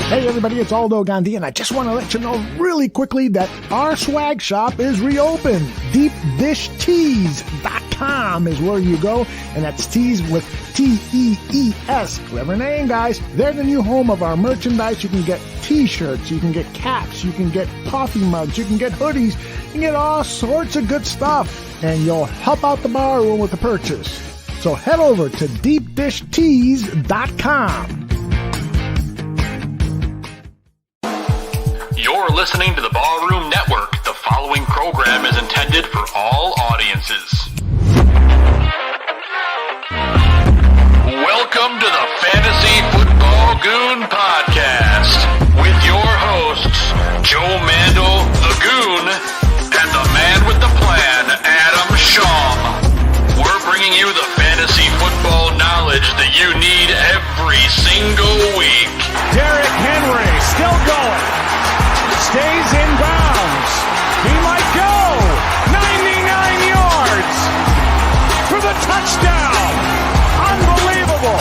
Hey everybody, it's Aldo Gandhi, and I just want to let you know really quickly that our swag shop is reopened. DeepDishTees.com is where you go, and that's tees with T-E-E-S. Clever name, guys. They're the new home of our merchandise. You can get t-shirts, you can get caps, you can get coffee mugs, you can get hoodies, you can get all sorts of good stuff, and you'll help out the bar room with the purchase. So head over to DeepDishTees.com. You're listening to the Ballroom Network. The following program is intended for all audiences. Welcome to the Fantasy Football Goon Podcast with your hosts, Joe Mandel, the Goon, and the man with the plan, Adam Schaum. We're bringing you the fantasy football knowledge that you need every single week. Derrick Henry still going. Stays in bounds. He might go 99 yards for the touchdown. Unbelievable.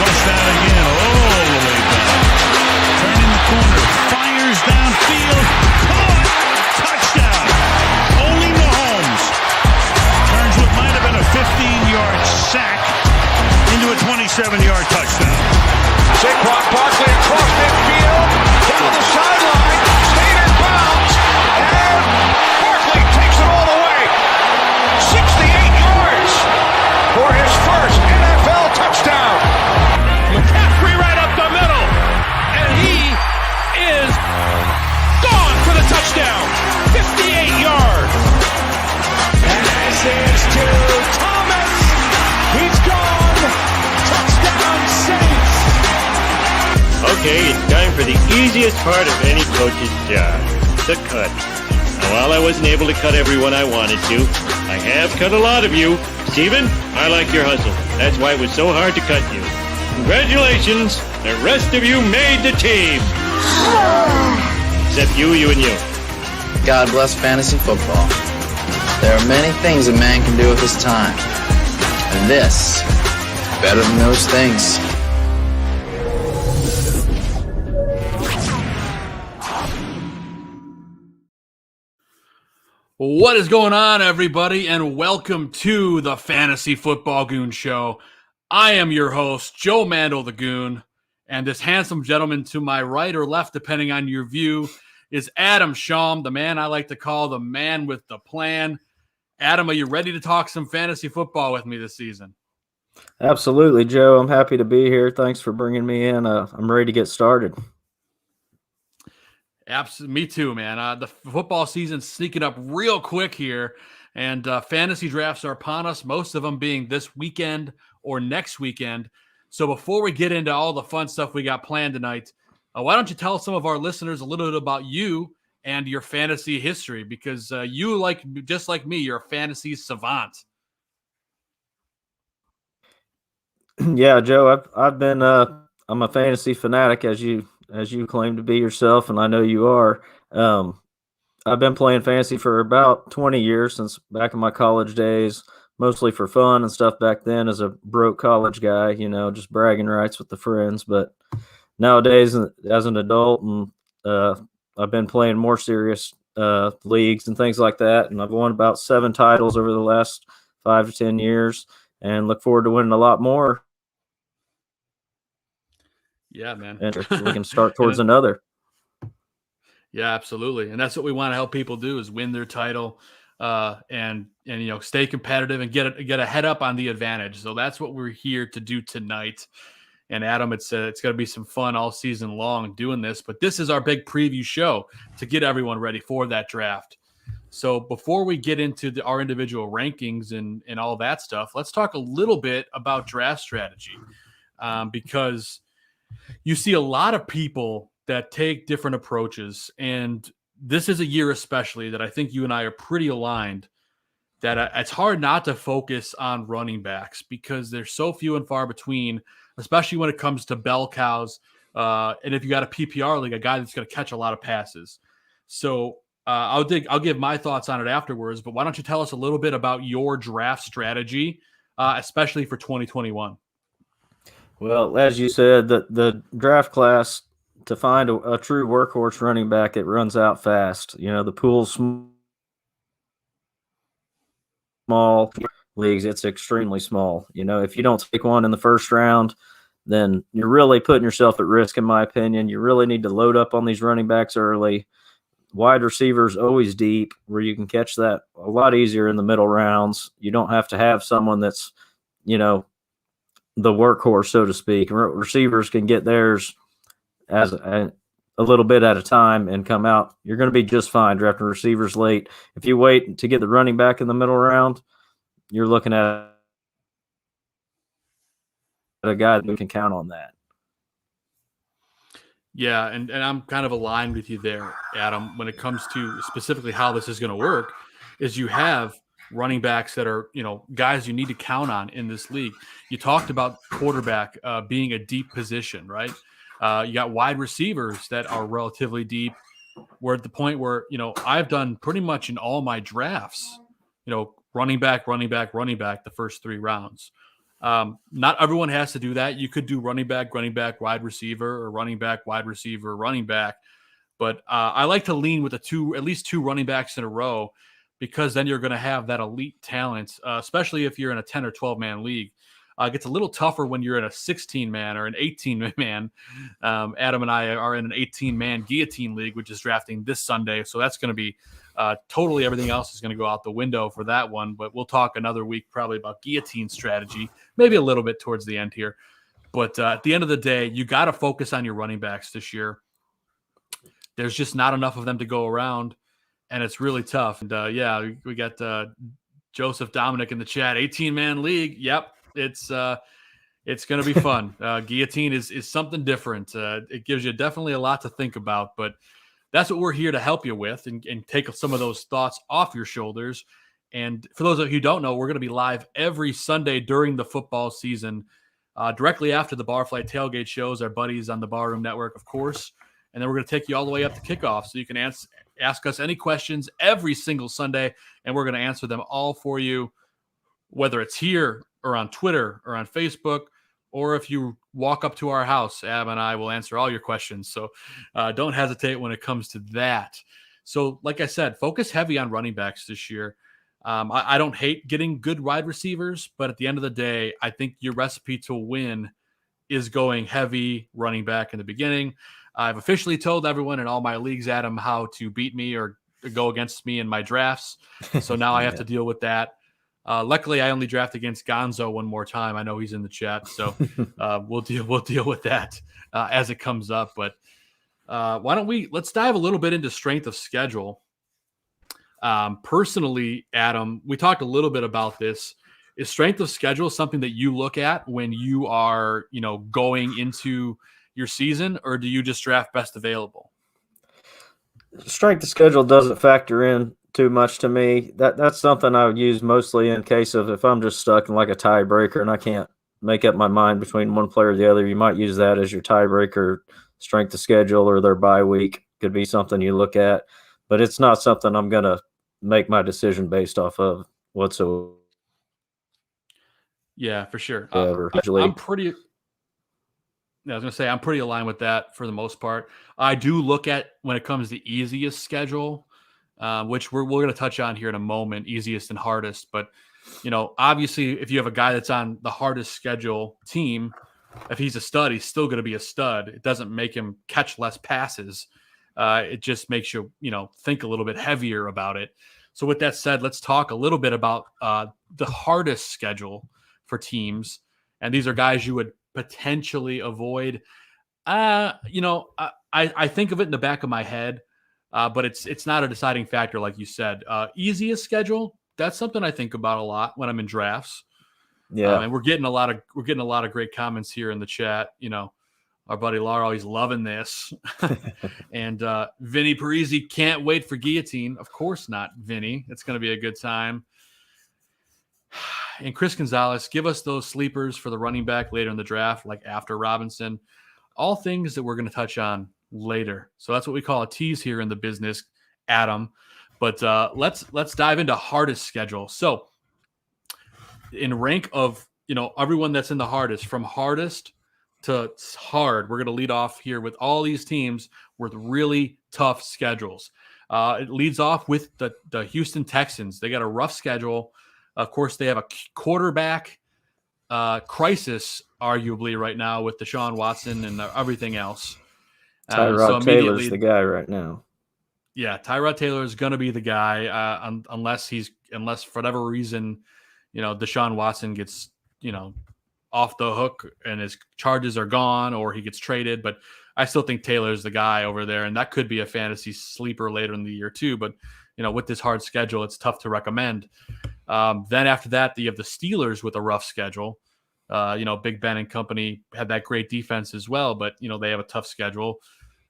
Rushed out again all the way back. Turning the corner. Fires downfield. Caught. Touchdown. Only Mahomes turns what might have been a 15-yard sack into a 27-yard touchdown. Saquon Barkley across midfield, down the sideline, stayed in bounds, and Barkley takes it all the way. 68 yards for his first NFL touchdown. McCaffrey right up the middle, and he is gone for the touchdown. 58 yards. Pass is to Thomas. He's gone. Touchdown Saints. Okay, it's time for the easiest part of any coach's job, the cut. Now, while I wasn't able to cut everyone I wanted to, I have cut a lot of you. Steven, I like your hustle. That's why it was so hard to cut you. Congratulations, the rest of you made the team. Except you, and you. God bless fantasy football. There are many things a man can do with his time. And this is better than those things. What is going on, everybody, and welcome to the Fantasy Football Goon Show. I am your host, Joe Mandel the Goon, and this handsome gentleman to my right or left, depending on your view, is Adam Schaum, the man I like to call the man with the plan. Adam, are you ready to talk some fantasy football with me this season? Absolutely, Joe. I'm happy to be here. Thanks for bringing me in. I'm ready to get started. Absolutely, me too, man. The football season's sneaking up real quick here, and fantasy drafts are upon us, most of them being this weekend or next weekend. So before we get into all the fun stuff we got planned tonight, why don't you tell some of our listeners a little bit about you and your fantasy history, because you, just like me, you're a fantasy savant. Yeah, Joe, I've been I'm a fantasy fanatic, as you claim to be yourself, and I know you are. I've been playing fantasy for about 20 years, since back in my college days, mostly for fun and stuff back then as a broke college guy, just bragging rights with the friends. But nowadays, as an adult, and I've been playing more serious leagues and things like that, and I've won about 7 titles over the last 5 to 10 years, and look forward to winning a lot more. Yeah, man. And we can start towards another. Yeah, absolutely. And that's what we want to help people do, is win their title and stay competitive and get a head up on the advantage. So that's what we're here to do tonight. And Adam, it's going to be some fun all season long doing this, but this is our big preview show to get everyone ready for that draft. So before we get into our individual rankings and all that stuff, let's talk a little bit about draft strategy, because you see a lot of people that take different approaches, and this is a year especially that I think you and I are pretty aligned, that it's hard not to focus on running backs because they're so few and far between, especially when it comes to bell cows. And if you got a PPR league, a guy that's going to catch a lot of passes. So I'll give my thoughts on it afterwards, but why don't you tell us a little bit about your draft strategy, especially for 2021? Well, as you said, the draft class, to find a true workhorse running back, it runs out fast. The pool's small leagues, it's extremely small. If you don't take one in the first round, then you're really putting yourself at risk, in my opinion. You really need to load up on these running backs early. Wide receivers always deep, where you can catch that a lot easier in the middle rounds. You don't have to have someone that's, the workhorse, so to speak. Receivers can get theirs as a little bit at a time and come out. You're going to be just fine drafting receivers late. If you wait to get the running back in the middle round, you're looking at a guy that can count on that. Yeah, and I'm kind of aligned with you there, Adam, when it comes to specifically how this is going to work, is you have running backs that are, guys you need to count on in this league. You talked about quarterback being a deep position, right? You got wide receivers that are relatively deep. We're at the point where, I've done pretty much in all my drafts, running back, the first 3 rounds. Not everyone has to do that. You could do running back, wide receiver, or running back, wide receiver, running back. But I like to lean with at least two running backs in a row, because then you're going to have that elite talent, especially if you're in a 10 or 12 man league. It gets a little tougher when you're in a 16 man or an 18 man. Adam and I are in an 18 man guillotine league, which is drafting this Sunday. So that's going to be totally, everything else is going to go out the window for that one. But we'll talk another week probably about guillotine strategy, maybe a little bit towards the end here. But at the end of the day, you got to focus on your running backs this year. There's just not enough of them to go around, and it's really tough. And we got Joseph Dominic in the chat, 18-man league. Yep, it's going to be fun. Guillotine is something different. It gives you definitely a lot to think about, but that's what we're here to help you with, and take some of those thoughts off your shoulders. And for those of you who don't know, we're going to be live every Sunday during the football season, directly after the Barfly Tailgate shows, our buddies on the Barroom Network, of course. And then we're going to take you all the way up to kickoff, so you can ask us any questions every single Sunday, and we're going to answer them all for you, whether it's here or on Twitter or on Facebook, or if you walk up to our house, Ab and I will answer all your questions. So don't hesitate when it comes to that. So like I said, focus heavy on running backs this year. I don't hate getting good wide receivers, but at the end of the day, I think your recipe to win is going heavy running back in the beginning. I've officially told everyone in all my leagues, Adam, how to beat me or go against me in my drafts. So now I have to deal with that. Luckily, I only draft against Gonzo one more time. I know he's in the chat, so we'll deal with that as it comes up. But let's dive a little bit into strength of schedule. Personally, Adam, we talked a little bit about this. Is strength of schedule something that you look at when you are, going into your season, or do you just draft best available? Strength of schedule doesn't factor in too much to me. That's something I would use mostly in case of if I'm just stuck in like a tiebreaker and I can't make up my mind between one player or the other. You might use that as your tiebreaker. Strength of schedule or their bye week could be something you look at, but it's not something I'm going to make my decision based off of whatsoever. Yeah, for sure. I was going to say, I'm pretty aligned with that for the most part. I do look at, when it comes to easiest schedule, which we're going to touch on here in a moment, easiest and hardest. But, obviously, if you have a guy that's on the hardest schedule team, if he's a stud, he's still going to be a stud. It doesn't make him catch less passes. It just makes you, think a little bit heavier about it. So with that said, let's talk a little bit about the hardest schedule for teams. And these are guys you would potentially avoid. I think of it in the back of my head, but it's not a deciding factor, like you said. Easiest schedule, that's something I think about a lot when I'm in drafts. Yeah, and we're getting a lot of great comments here in the chat. Our buddy Laura, he's loving this. And Vinny Parisi can't wait for guillotine. Of course not, Vinny. It's going to be a good time. And Chris Gonzalez, give us those sleepers for the running back later in the draft, like after Robinson. All things that we're going to touch on later. So that's what we call a tease here in the business, Adam. But let's dive into hardest schedule. So in rank of, everyone that's in the hardest, from hardest hard. We're going to lead off here with all these teams with really tough schedules. It leads off with the Houston Texans. They got a rough schedule. Of course, they have a quarterback crisis, arguably, right now with Deshaun Watson and everything else. Tyrod Taylor's the guy right now. Yeah, Tyrod Taylor is going to be the guy unless for whatever reason, Deshaun Watson gets, off the hook and his charges are gone or he gets traded. But I still think Taylor's the guy over there, and that could be a fantasy sleeper later in the year too. But, with this hard schedule, it's tough to recommend. Then after that, you have the Steelers with a rough schedule. Big Ben and company had that great defense as well, but, they have a tough schedule.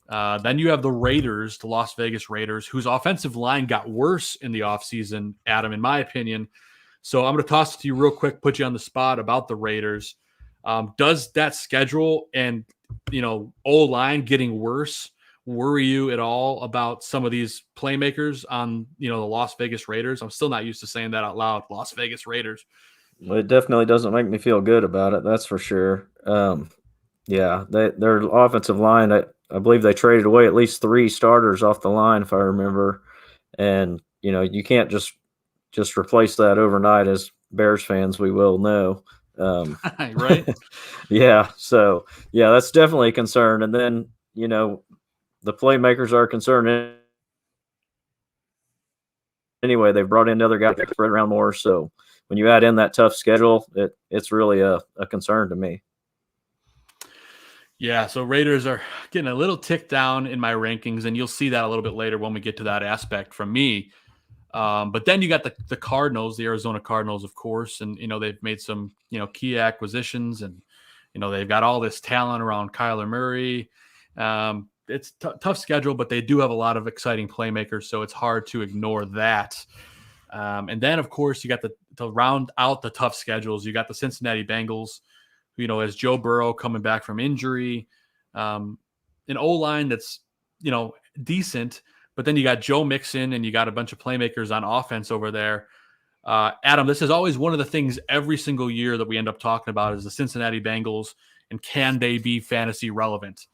Then you have the Raiders, the Las Vegas Raiders, whose offensive line got worse in the offseason, Adam, in my opinion. So I'm going to toss it to you real quick, put you on the spot about the Raiders. Does that schedule and, O-line getting worse worry you at all about some of these playmakers on, the Las Vegas Raiders? I'm still not used to saying that out loud, Las Vegas Raiders. Well, it definitely doesn't make me feel good about it, that's for sure. Yeah, their offensive line, I believe they traded away at least 3 starters off the line, if I remember. And, you can't just replace that overnight. As Bears fans, we will know. Right? Yeah. So, yeah, that's definitely a concern. And then, the playmakers are concerned. Anyway, they've brought in other guys that spread around more. So when you add in that tough schedule, it's really a concern to me. Yeah, so Raiders are getting a little ticked down in my rankings, and you'll see that a little bit later when we get to that aspect from me. But then you got the Cardinals, the Arizona Cardinals, of course, and, they've made some, key acquisitions, and, they've got all this talent around Kyler Murray. It's tough schedule, but they do have a lot of exciting playmakers, so it's hard to ignore that. And then, of course, you got to round out the tough schedules. You got the Cincinnati Bengals, as Joe Burrow coming back from injury, an O-line that's, decent, but then you got Joe Mixon and you got a bunch of playmakers on offense over there. Adam, this is always one of the things every single year that we end up talking about is the Cincinnati Bengals and can they be fantasy relevant?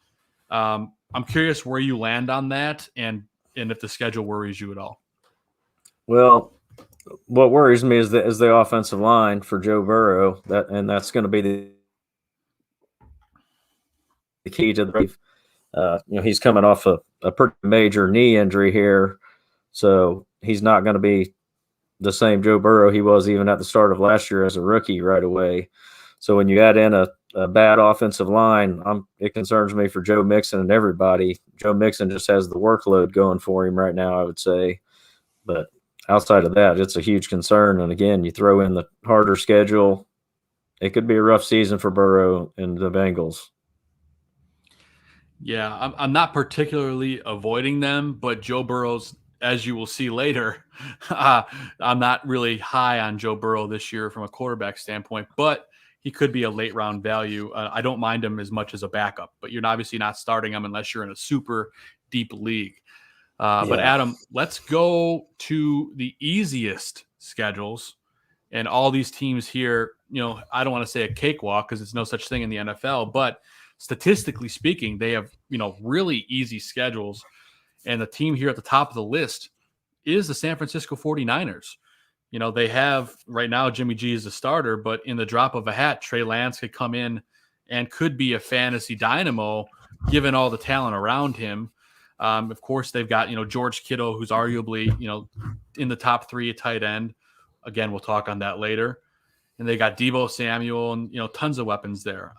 I'm curious where you land on that and if the schedule worries you at all. Well, what worries me is the offensive line for Joe Burrow, that's going to be the key to the he's coming off a pretty major knee injury here, so he's not going to be the same Joe Burrow he was even at the start of last year as a rookie right away. So when you add in a bad offensive line, it concerns me for Joe Mixon and everybody. Joe Mixon just has the workload going for him right now, I would say. But outside of that, it's a huge concern. And again, you throw in the harder schedule, it could be a rough season for Burrow and the Bengals. Yeah, I'm not particularly avoiding them, but Joe Burrow's, as you will see later, I'm not really high on Joe Burrow this year from a quarterback standpoint, but he could be a late round value. I don't mind him as much as a backup, but you're obviously not starting him unless you're in a super deep league. But Adam, let's go to the easiest schedules and all these teams here. I don't want to say a cakewalk because it's no such thing in the NFL, but statistically speaking, they have, really easy schedules. And the team here at the top of the list is the San Francisco 49ers. They have right now Jimmy G is the starter, but in the drop of a hat, Trey Lance could come in and could be a fantasy dynamo given all the talent around him. Of course, they've got, George Kittle, who's arguably, in the top 3 at tight end. Again, we'll talk on that later. And they got Deebo Samuel and, tons of weapons there.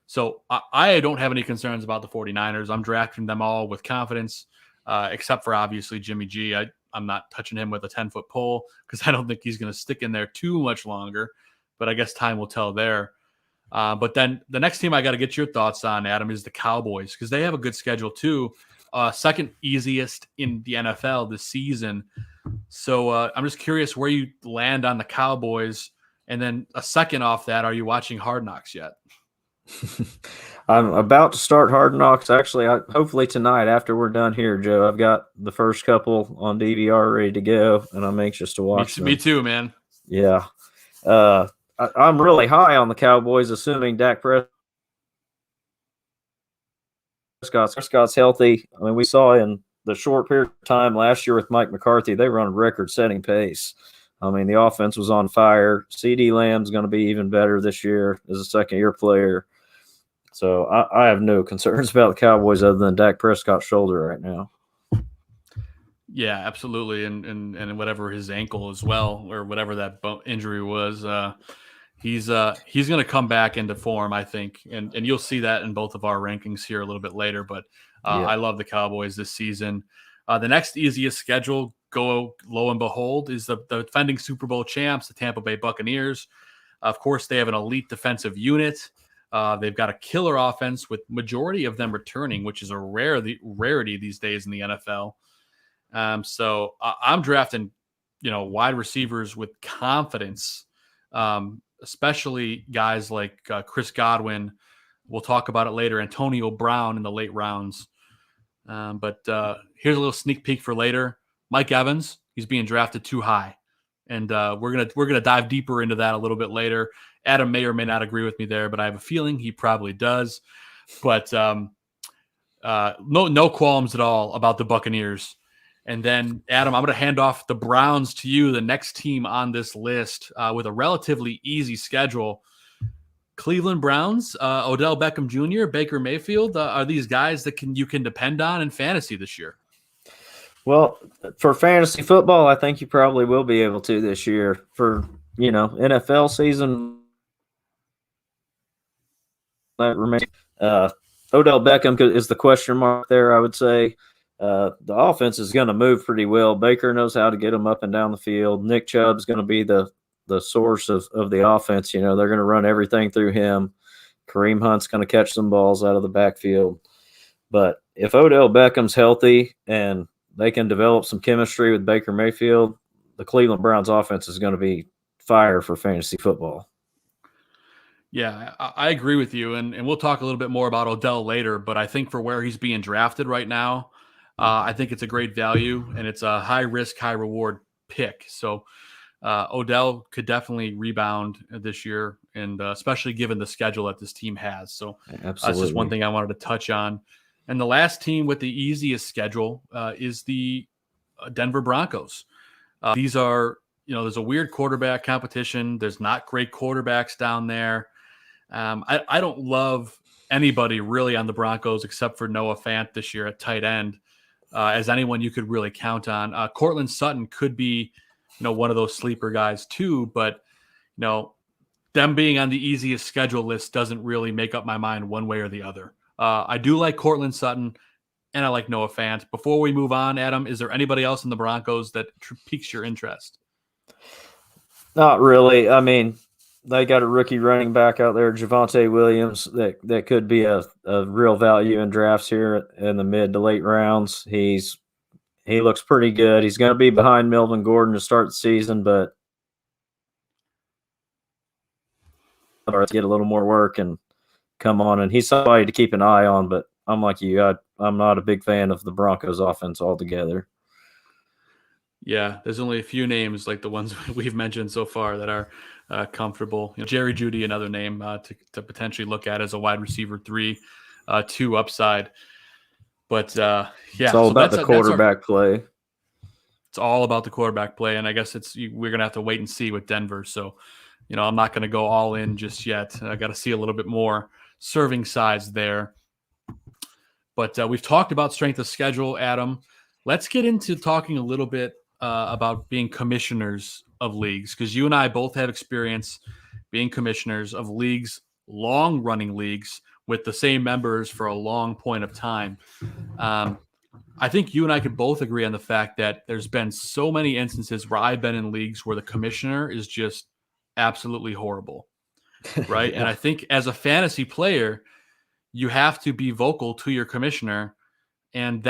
So I don't have any concerns about the 49ers. I'm drafting them all with confidence, except for obviously Jimmy G. I'm not touching him with a 10-foot pole because I don't think he's going to stick in there too much longer. But I guess time will tell there. But then the next team I got to get your thoughts on, Adam, is the Cowboys because they have a good schedule too. Second easiest in the NFL this season. So I'm just curious where you land on the Cowboys. And then a second off that, are you watching Hard Knocks yet? I'm about to start Hard Knocks. Actually, hopefully tonight after we're done here, Joe. I've got the first couple on DVR ready to go, and I'm anxious to watch them. Me too, man. Yeah. I'm really high on the Cowboys, assuming Dak Prescott Prescott's healthy. I mean, we saw in the short period of time last year with Mike McCarthy, they run a record-setting pace. I mean, the offense was on fire. CD Lamb's going to be even better this year as a second-year player. So I have no concerns about the Cowboys other than Dak Prescott's shoulder right now. Yeah, absolutely, and whatever his ankle as well, or whatever that injury was, he's going to come back into form, I think, and you'll see that in both of our rankings here a little bit later. But I love the Cowboys this season. The next easiest schedule, lo and behold, is the defending Super Bowl champs, the Tampa Bay Buccaneers. Of course, they have an elite defensive unit. They've got a killer offense with majority of them returning, which is a rarity these days in the NFL. So I'm drafting, wide receivers with confidence, especially guys like Chris Godwin. We'll talk about it later. Antonio Brown in the late rounds. But here's a little sneak peek for later. Mike Evans, he's being drafted too high, and we're gonna dive deeper into that a little bit later. Adam may or may not agree with me there, but I have a feeling he probably does. But no qualms at all about the Buccaneers. And then, Adam, I'm going to hand off the Browns to you, the next team on this list, with a relatively easy schedule. Cleveland Browns, Odell Beckham Jr., Baker Mayfield, are these guys that you can depend on in fantasy this year? Well, for fantasy football, I think you probably will be able to this year. For, NFL season, that remains. Odell Beckham is the question mark there, I would say. The offense is going to move pretty well. Baker knows how to get them up and down the field. Nick Chubb's going to be the source of the offense. They're going to run everything through him. Kareem Hunt's going to catch some balls out of the backfield. But if Odell Beckham's healthy and they can develop some chemistry with Baker Mayfield, the Cleveland Browns offense is going to be fire for fantasy football. Yeah, I agree with you. And we'll talk a little bit more about Odell later, but I think for where he's being drafted right now, I think it's a great value, and it's a high-risk, high-reward pick. So Odell could definitely rebound this year, and especially given the schedule that this team has. So that's just one thing I wanted to touch on. And the last team with the easiest schedule is the Denver Broncos. These are, there's a weird quarterback competition. There's not great quarterbacks down there. I don't love anybody really on the Broncos except for Noah Fant this year at tight end. As anyone you could really count on. Cortland Sutton could be, one of those sleeper guys too, but, them being on the easiest schedule list doesn't really make up my mind one way or the other. I do like Cortland Sutton, and I like Noah Fant. Before we move on, Adam, is there anybody else in the Broncos that piques your interest? Not really. I mean, they got a rookie running back out there, Javonte Williams, that could be a real value in drafts here in the mid to late rounds. He looks pretty good. He's going to be behind Melvin Gordon to start the season, but get a little more work and come on. And he's somebody to keep an eye on, but I'm like you. I'm not a big fan of the Broncos offense altogether. Yeah, there's only a few names like the ones we've mentioned so far that are comfortable. Jerry Jeudy, another name to potentially look at as a wide receiver 3, 2 upside. But it's all about the quarterback play. It's all about the quarterback play, and I guess we're gonna have to wait and see with Denver. So, I'm not gonna go all in just yet. I got to see a little bit more serving size there. But we've talked about strength of schedule, Adam. Let's get into talking a little bit about being commissioners of leagues, because you and I both have experience being commissioners of leagues, long-running leagues with the same members for a long point of time. I think you and I could both agree on the fact that there's been so many instances where I've been in leagues where the commissioner is just absolutely horrible, right? Yeah. And I think as a fantasy player, you have to be vocal to your commissioner, and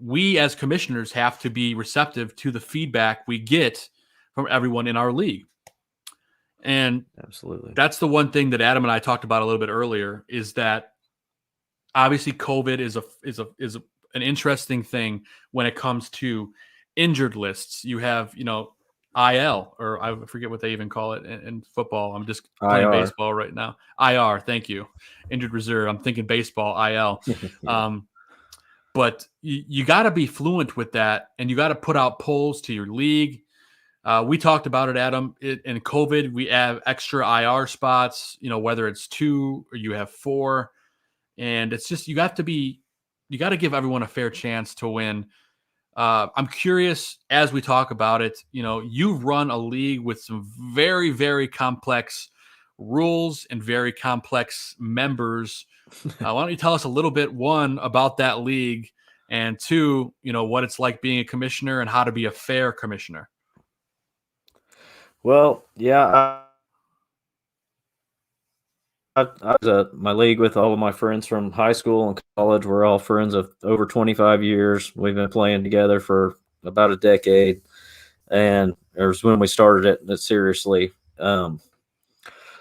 we as commissioners have to be receptive to the feedback we get from everyone in our league. And absolutely, that's the one thing that Adam and I talked about a little bit earlier, is that obviously COVID is an interesting thing when it comes to injured lists. You have, IL, or I forget what they even call it in football. I'm just playing IR. baseball right now. IR, thank you. Injured reserve. I'm thinking baseball, IL. But you got to be fluent with that, and you got to put out polls to your league. We talked about it, Adam. In COVID, we have extra IR spots, whether it's 2 or you have 4. And it's just you got to give everyone a fair chance to win. I'm curious as we talk about it, you've run a league with some very, very complex rules and very complex members. Why don't you tell us a little bit, 1, about that league, and 2, what it's like being a commissioner and how to be a fair commissioner? Well, yeah, I was my league with all of my friends from high school and college. We're all friends of over 25 years. We've been playing together for about a decade, and it was when we started it seriously.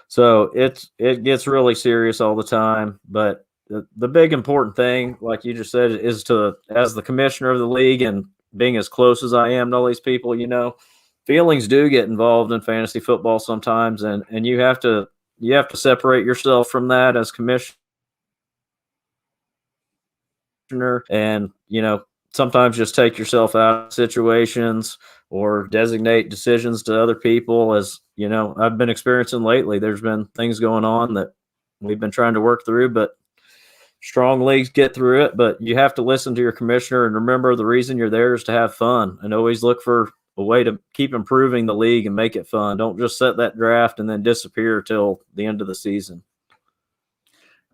So it gets really serious all the time. But the big important thing, like you just said, is as the commissioner of the league and being as close as I am to all these people, feelings do get involved in fantasy football sometimes, and you have to separate yourself from that as commissioner, and sometimes just take yourself out of situations or designate decisions to other people. As I've been experiencing lately, there's been things going on that we've been trying to work through, but strong leagues get through it. But you have to listen to your commissioner and remember the reason you're there is to have fun, and always look for a way to keep improving the league and make it fun. Don't just set that draft and then disappear till the end of the season.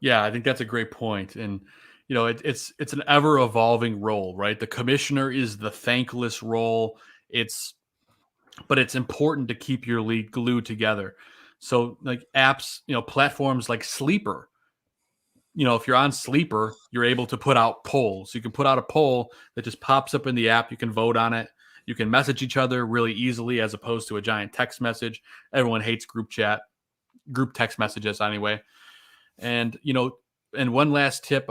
Yeah, I think that's a great point. And, it's an ever evolving role, right? The commissioner is the thankless role. But it's important to keep your league glued together. So like apps, platforms like Sleeper, if you're on Sleeper, you're able to put out polls. You can put out a poll that just pops up in the app. You can vote on it. You can message each other really easily as opposed to a giant text message. Everyone hates group text messages anyway. And, and one last tip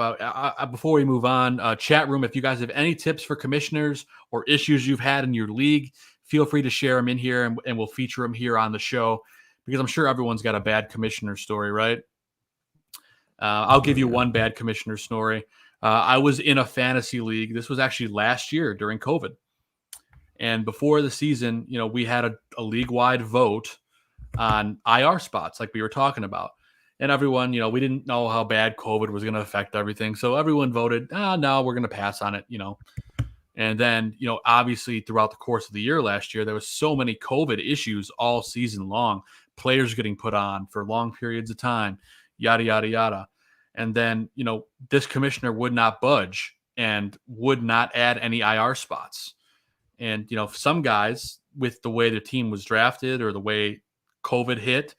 before we move on, chat room, if you guys have any tips for commissioners or issues you've had in your league, feel free to share them in here, and we'll feature them here on the show, because I'm sure everyone's got a bad commissioner story, right? I'll give you one bad commissioner story. I was in a fantasy league. This was actually last year during COVID. And before the season, we had a league-wide vote on IR spots like we were talking about. And everyone, we didn't know how bad COVID was going to affect everything. So everyone voted, no, we're going to pass on it, And then, obviously throughout the course of the year last year, there was so many COVID issues all season long, players getting put on for long periods of time, yada, yada, yada. And then, this commissioner would not budge and would not add any IR spots. And, some guys, with the way their team was drafted or the way COVID hit,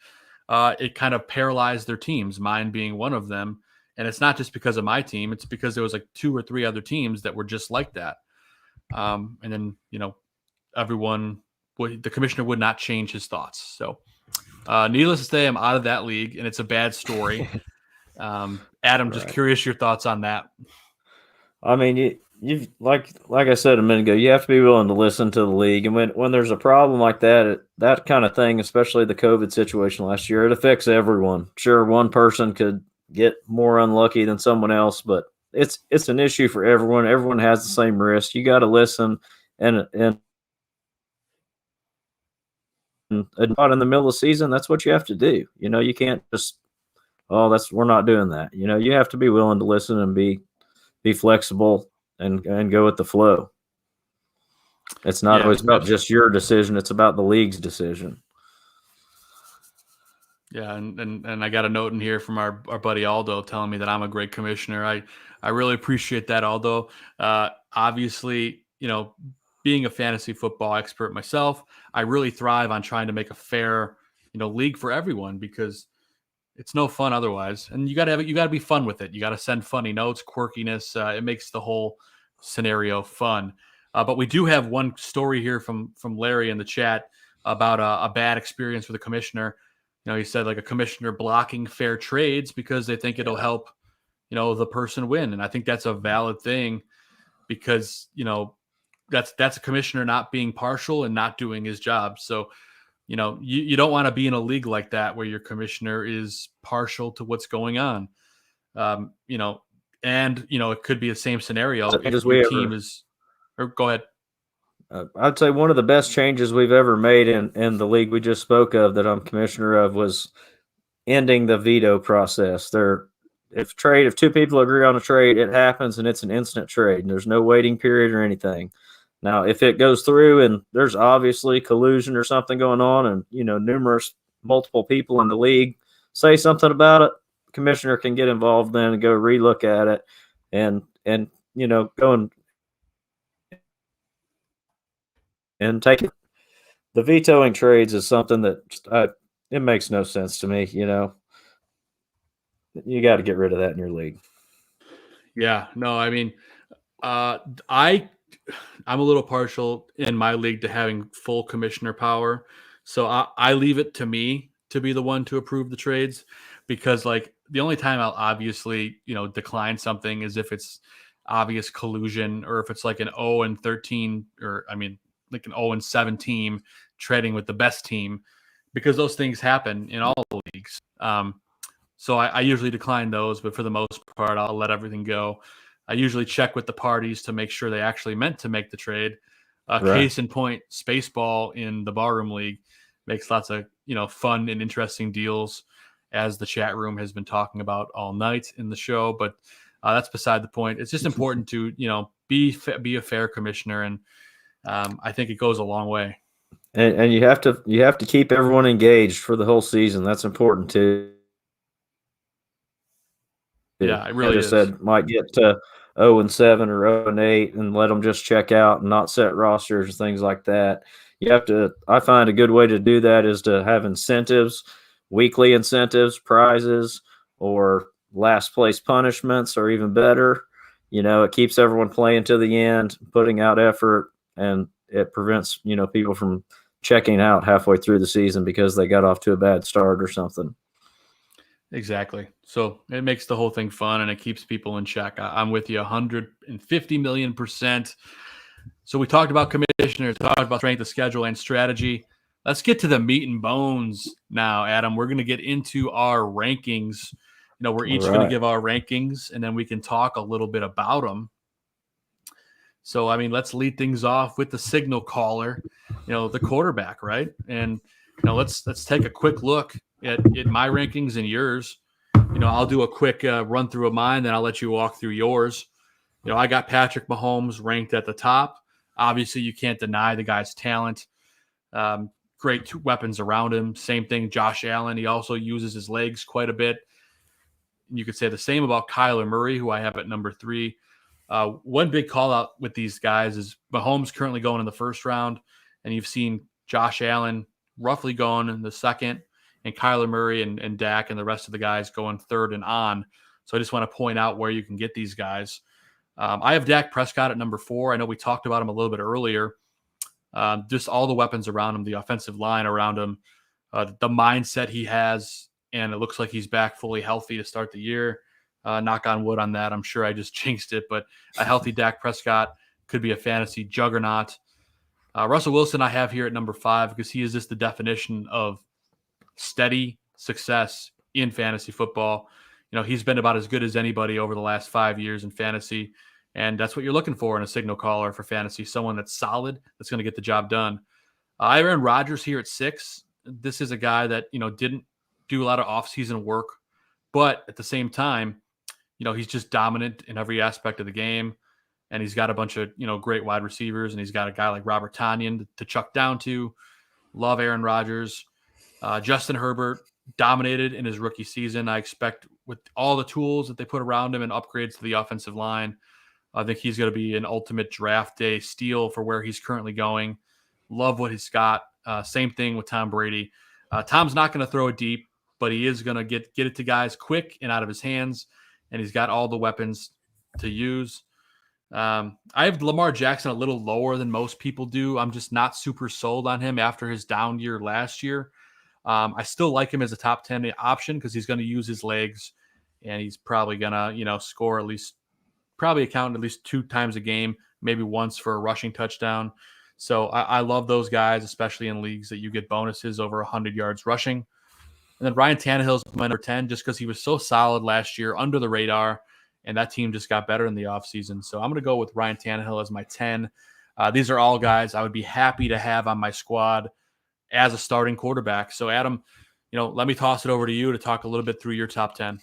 it kind of paralyzed their teams, mine being one of them. And it's not just because of my team. It's because there was like 2 or 3 other teams that were just like that. And then, the commissioner would not change his thoughts. So needless to say, I'm out of that league, and it's a bad story. Adam, just curious your thoughts on that. I mean, you've like I said a minute ago, you have to be willing to listen to the league. And when there's a problem like that, that kind of thing, especially the COVID situation last year, it affects everyone. Sure, one person could get more unlucky than someone else, but it's an issue for everyone. Everyone has the same risk. You got to listen, and not in the middle of the season, that's what you have to do. You can't just, we're not doing that. You have to be willing to listen and be flexible and go with the flow. It's not always about just your decision. It's about the league's decision. Yeah. And I got a note in here from our buddy Aldo telling me that I'm a great commissioner. I really appreciate that, Aldo. Obviously, being a fantasy football expert myself, I really thrive on trying to make a fair, league for everyone, because it's no fun otherwise. And you got to be fun with it. You got to send funny notes, quirkiness. It makes the whole scenario fun. But we do have one story here from Larry in the chat about a bad experience with a commissioner. He said like a commissioner blocking fair trades because they think it'll help, the person win. And I think that's a valid thing, because, that's a commissioner not being partial and not doing his job. So, you don't want to be in a league like that where your commissioner is partial to what's going on. It could be the same scenario if your team is. Or go ahead. I'd say one of the best changes we've ever made in the league we just spoke of that I'm commissioner of was ending the veto process. If two people agree on a trade, it happens and it's an instant trade. And there's no waiting period or anything. Now, if it goes through and there's obviously collusion or something going on, and multiple people in the league say something about it, the commissioner can get involved then and go relook at it, and go and take it. The vetoing trades is something that it makes no sense to me. You got to get rid of that in your league. Yeah, no, I mean, I'm a little partial in my league to having full commissioner power. So I leave it to me to be the one to approve the trades, because like the only time I'll obviously, decline something is if it's obvious collusion, or if it's like an 0-13, or like an 0-7 team trading with the best team, because those things happen in all leagues. So I usually decline those, but for the most part, I'll let everything go. I usually check with the parties to make sure they actually meant to make the trade. Right. Case in point, Spaceball in the Barroom League makes lots of fun and interesting deals, as the chat room has been talking about all night in the show. But that's beside the point. It's just important to be a fair commissioner, and I think it goes a long way. And you have to keep everyone engaged for the whole season. That's important too. Yeah, it really is. Said might get to 0-7 or 0-8 and let them just check out and not set rosters and things like that. I find a good way to do that is to have incentives, weekly incentives, prizes, or last place punishments, or even better. It keeps everyone playing to the end, putting out effort, and it prevents, people from checking out halfway through the season because they got off to a bad start or something. Exactly. So it makes the whole thing fun, and it keeps people in check. I'm with you 150 million%. So we talked about commissioners, talked about strength of schedule and strategy. Let's get to the meat and bones now, Adam. We're going to get into our rankings. We're each going to give our rankings, and then we can talk a little bit about them. So, let's lead things off with the signal caller, the quarterback, right? And, let's take a quick look at my rankings and yours. I'll do a quick run through of mine, then I'll let you walk through yours. I got Patrick Mahomes ranked at the top. Obviously, you can't deny the guy's talent. Great weapons around him. Same thing, Josh Allen. He also uses his legs quite a bit. You could say the same about Kyler Murray, who I have at number 3. One big call out with these guys is Mahomes currently going in the first round, and you've seen Josh Allen roughly going in the second, and Kyler Murray and Dak and the rest of the guys going third and on. So I just want to point out where you can get these guys. I have Dak Prescott at number 4. I know we talked about him a little bit earlier. Just all the weapons around him, the offensive line around him, the mindset he has, and it looks like he's back fully healthy to start the year. Knock on wood on that. I'm sure I just jinxed it, but a healthy Dak Prescott could be a fantasy juggernaut. Russell Wilson I have here at number 5 because he is just the definition of steady success in fantasy football. He's been about as good as anybody over the last 5 years in fantasy, and that's what you're looking for in a signal caller for fantasy, someone that's solid, that's going to get the job done. I have Aaron Rodgers here at 6. This is a guy that, didn't do a lot of offseason work, but at the same time, he's just dominant in every aspect of the game, and he's got a bunch of, great wide receivers, and he's got a guy like Robert Tonyan to chuck down to. Love Aaron Rodgers. Justin Herbert dominated in his rookie season. I expect with all the tools that they put around him and upgrades to the offensive line, I think he's going to be an ultimate draft day steal for where he's currently going. Love what he's got. Same thing with Tom Brady. Tom's not going to throw it deep, but he is going to get it to guys quick and out of his hands, and he's got all the weapons to use. I have Lamar Jackson a little lower than most people do. I'm just not super sold on him after his down year last year. I still like him as a top 10 option because he's going to use his legs, and he's probably going to, score at least, probably account at least 2 times a game maybe once for a rushing touchdown. So I love those guys, especially in leagues that you get bonuses over 100 yards rushing. And then Ryan Tannehill's my number 10 just because he was so solid last year under the radar, and that team just got better in the offseason. So I'm going to go with Ryan Tannehill as my 10. These are all guys I would be happy to have on my squad as a starting quarterback. So, Adam, let me toss it over to you to talk a little bit through your top 10.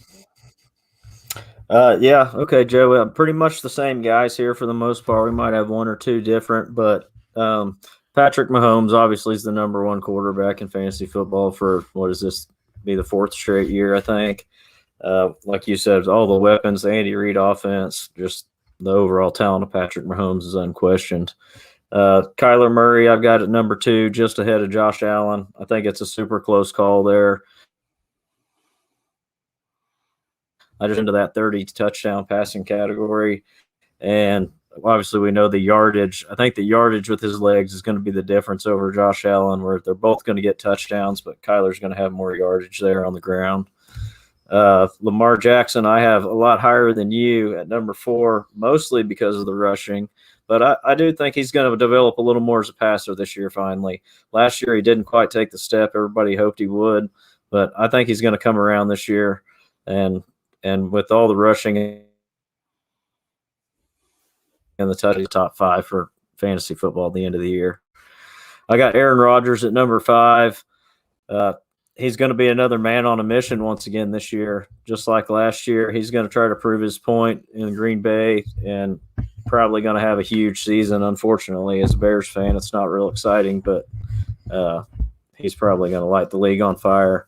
Yeah. Okay, Joe. Pretty much the same guys here for the most part. We might have one or two different, but Patrick Mahomes obviously is the number one quarterback in fantasy football for what is this? Be the fourth straight year, I think. Like you said, all the weapons, the Andy Reid offense, just the overall talent of Patrick Mahomes is unquestioned. Kyler Murray, I've got at number 2, just ahead of Josh Allen. I think it's a super close call there. I just into that 30 touchdown passing category. And obviously we know the yardage. I think the yardage with his legs is going to be the difference over Josh Allen, where they're both going to get touchdowns, but Kyler's going to have more yardage there on the ground. Lamar Jackson, I have a lot higher than you at number 4, mostly because of the rushing. But I do think he's going to develop a little more as a passer this year finally. Last year he didn't quite take the step everybody hoped he would, but I think he's going to come around this year. And with all the rushing and the touch, top 5 for fantasy football at the end of the year. I got Aaron Rodgers at number 5. He's going to be another man on a mission once again this year, just like last year. He's going to try to prove his point in Green Bay and probably going to have a huge season. Unfortunately, as a Bears fan, it's not real exciting, but he's probably going to light the league on fire.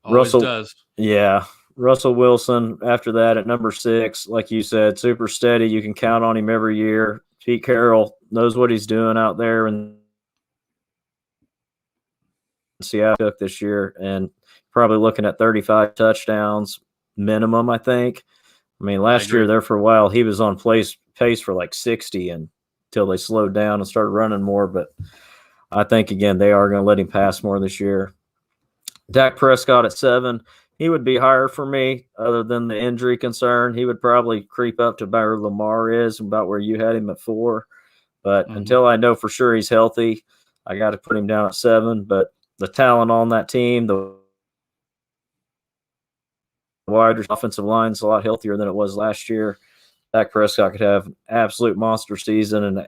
Always does. Yeah. Russell Wilson after that at number 6, like you said, super steady. You can count on him every year. Pete Carroll knows what he's doing out there in Seattle this year, and probably looking at 35 touchdowns minimum, I think. I mean, last year there for a while, he was on pace for like 60 until they slowed down and started running more. But I think, again, they are going to let him pass more this year. Dak Prescott at 7. He would be higher for me other than the injury concern. He would probably creep up to where Lamar is, about where you had him at 4. But until I know for sure he's healthy, I got to put him down at 7. But the talent on that team, the wide offensive line is a lot healthier than it was last year. Dak Prescott could have an absolute monster season, and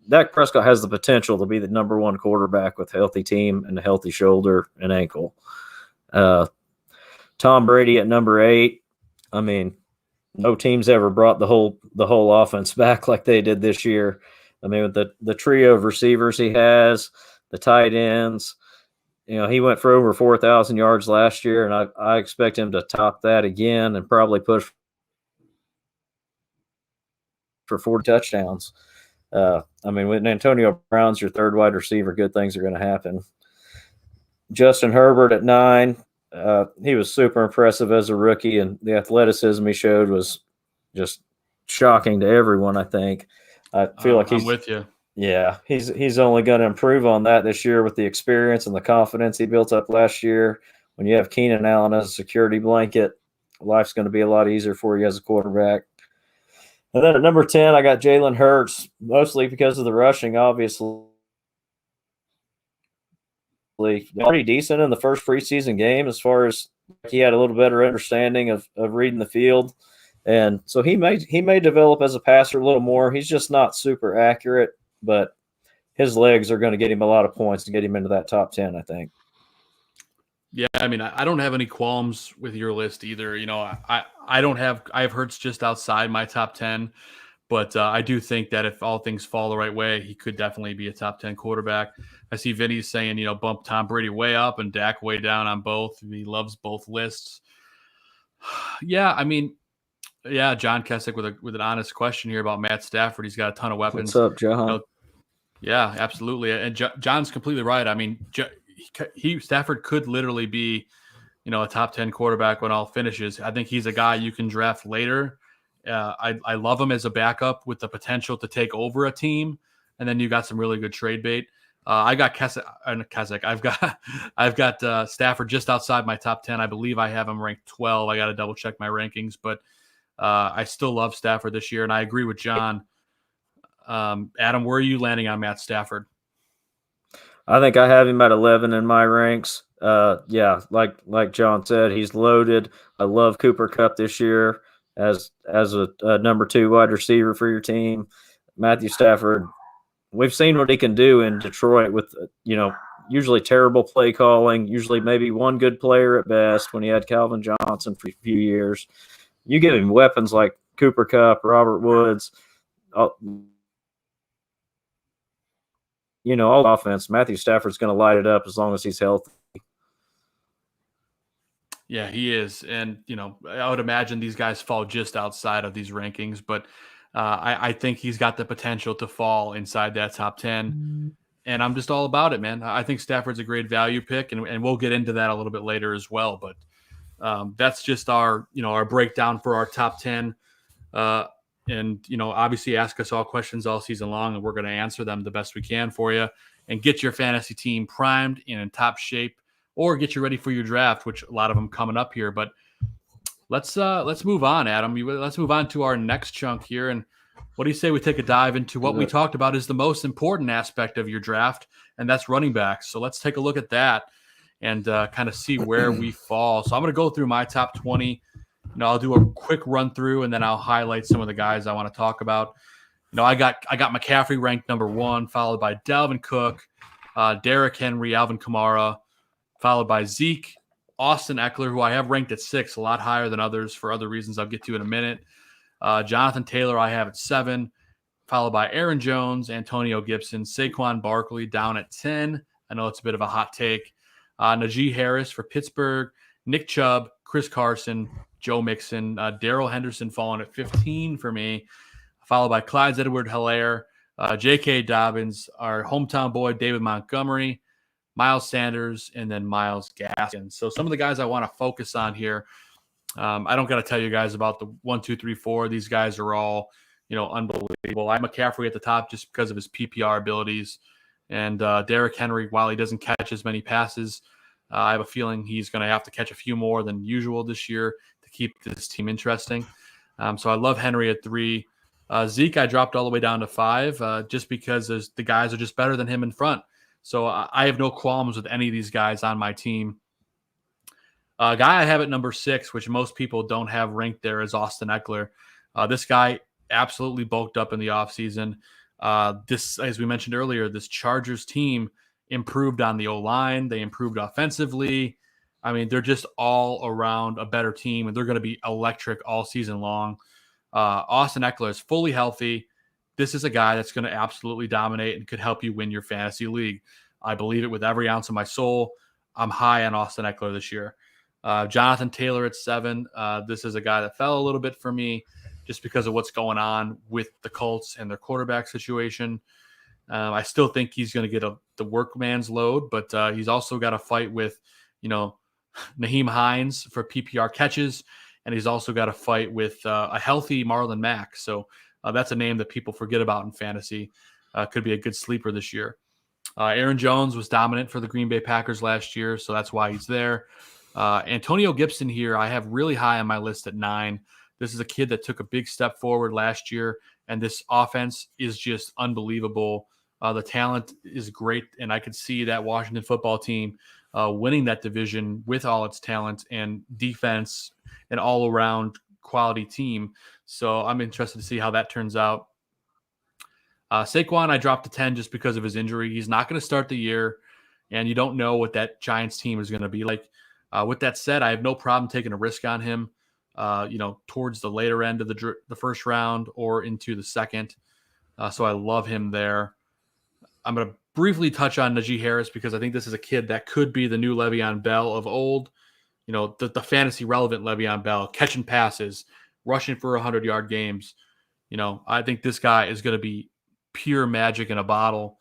Dak Prescott has the potential to be the number 1 quarterback with a healthy team and a healthy shoulder and ankle. Tom Brady at number 8. I mean, no team's ever brought the whole offense back like they did this year. I mean, with the trio of receivers he has, the tight ends, he went for over 4,000 yards last year, and I expect him to top that again and probably push for 40 touchdowns. I mean, when Antonio Brown's your third wide receiver, good things are going to happen. Justin Herbert at 9. He was super impressive as a rookie, and the athleticism he showed was just shocking to everyone, I think. I feel like I'm with you. Yeah, he's only going to improve on that this year with the experience and the confidence he built up last year. When you have Keenan Allen as a security blanket, life's going to be a lot easier for you as a quarterback. And then at number 10, I got Jalen Hurts, mostly because of the rushing, obviously. Pretty decent in the first preseason game as far as he had a little better understanding of reading the field. And so he may develop as a passer a little more. He's just not super accurate, but his legs are going to get him a lot of points to get him into that top 10, I think. Yeah, I mean, I don't have any qualms with your list either. I have Hurts just outside my top 10, but I do think that if all things fall the right way, he could definitely be a top 10 quarterback. I see Vinny saying, bump Tom Brady way up and Dak way down on both. He loves both lists. Yeah, I mean, yeah, John Kessick with an honest question here about Matt Stafford. He's got a ton of weapons. What's up, John? Yeah, absolutely. And John's completely right. I mean, Stafford could literally be, a top 10 quarterback when all finishes. I think he's a guy you can draft later. I love him as a backup with the potential to take over a team, and then you got some really good trade bait. I got Kessick. I've got Stafford just outside my top 10. I believe I have him ranked 12. I got to double check my rankings, but I still love Stafford this year, and I agree with John. Adam, where are you landing on Matt Stafford? I think I have him at 11 in my ranks. Yeah, like John said, he's loaded. I love Cooper Kupp this year as a number 2 wide receiver for your team. Matthew Stafford, we've seen what he can do in Detroit with usually terrible play calling, usually maybe one good player at best when he had Calvin Johnson for a few years. You give him weapons like Cooper Kupp, Robert Woods, all offense. Matthew Stafford's going to light it up as long as he's healthy. Yeah, he is. And, I would imagine these guys fall just outside of these rankings, but I think he's got the potential to fall inside that top 10. And I'm just all about it, man. I think Stafford's a great value pick, and we'll get into that a little bit later as well. But that's just our breakdown for our top 10. And, obviously ask us all questions all season long, and we're going to answer them the best we can for you and get your fantasy team primed and in top shape, or get you ready for your draft, which a lot of them coming up here. But let's move on, Adam. Let's move on to our next chunk here. And what do you say we take a dive into what we talked about is the most important aspect of your draft, and that's running backs. So let's take a look at that and kind of see where we fall. So I'm going to go through my top 20. I'll do a quick run through, and then I'll highlight some of the guys I want to talk about. I got McCaffrey ranked number 1, followed by Dalvin Cook, Derrick Henry, Alvin Kamara, followed by Zeke, Austin Eckler, who I have ranked at 6, a lot higher than others for other reasons I'll get to in a minute. Jonathan Taylor I have at 7, followed by Aaron Jones, Antonio Gibson, Saquon Barkley down at 10. I know it's a bit of a hot take. Najee Harris for Pittsburgh, Nick Chubb, Chris Carson, Joe Mixon, Darrell Henderson falling at 15 for me, followed by Clyde Edwards-Helaire, J.K. Dobbins, our hometown boy David Montgomery, Miles Sanders, and then Myles Gaskin. So some of the guys I want to focus on here, I don't got to tell you guys about the 1, 2, 3, 4. These guys are all, unbelievable. I have McCaffrey at the top just because of his PPR abilities. And Derrick Henry, while he doesn't catch as many passes, I have a feeling he's going to have to catch a few more than usual this year to keep this team interesting. So I love Henry at 3. Zeke, I dropped all the way down to 5 just because the guys are just better than him in front. So I have no qualms with any of these guys on my team. A guy I have at number 6, which most people don't have ranked there, is Austin Eckler. This guy absolutely bulked up in the offseason. This, as we mentioned earlier, this Chargers team improved on the O-line. They improved offensively. I mean, they're just all around a better team, and they're going to be electric all season long. Austin Eckler is fully healthy. This is a guy that's going to absolutely dominate and could help you win your fantasy league. I believe it with every ounce of my soul. I'm high on Austin Eckler this year. Jonathan Taylor at 7. This is a guy that fell a little bit for me just because of what's going on with the Colts and their quarterback situation. I still think he's going to get the workman's load, but he's also got to fight with, Naheem Hines for PPR catches, and he's also got to fight with a healthy Marlon Mack. So that's a name that people forget about in fantasy. Could be a good sleeper this year. Aaron Jones was dominant for the Green Bay Packers last year, so that's why he's there. Antonio Gibson here, I have really high on my list at 9. This is a kid that took a big step forward last year, and this offense is just unbelievable. The talent is great, and I could see that Washington football team winning that division with all its talent and defense and all-around quality team. So I'm interested to see how that turns out. Saquon, I dropped to 10 just because of his injury. He's not going to start the year, and you don't know what that Giants team is going to be like. With that said, I have no problem taking a risk on him, towards the later end of the first round or into the second. So I love him there. I'm going to briefly touch on Najee Harris because I think this is a kid that could be the new Le'Veon Bell of old. The fantasy relevant Le'Veon Bell, catching passes, rushing for 100-yard games. I think this guy is going to be pure magic in a bottle.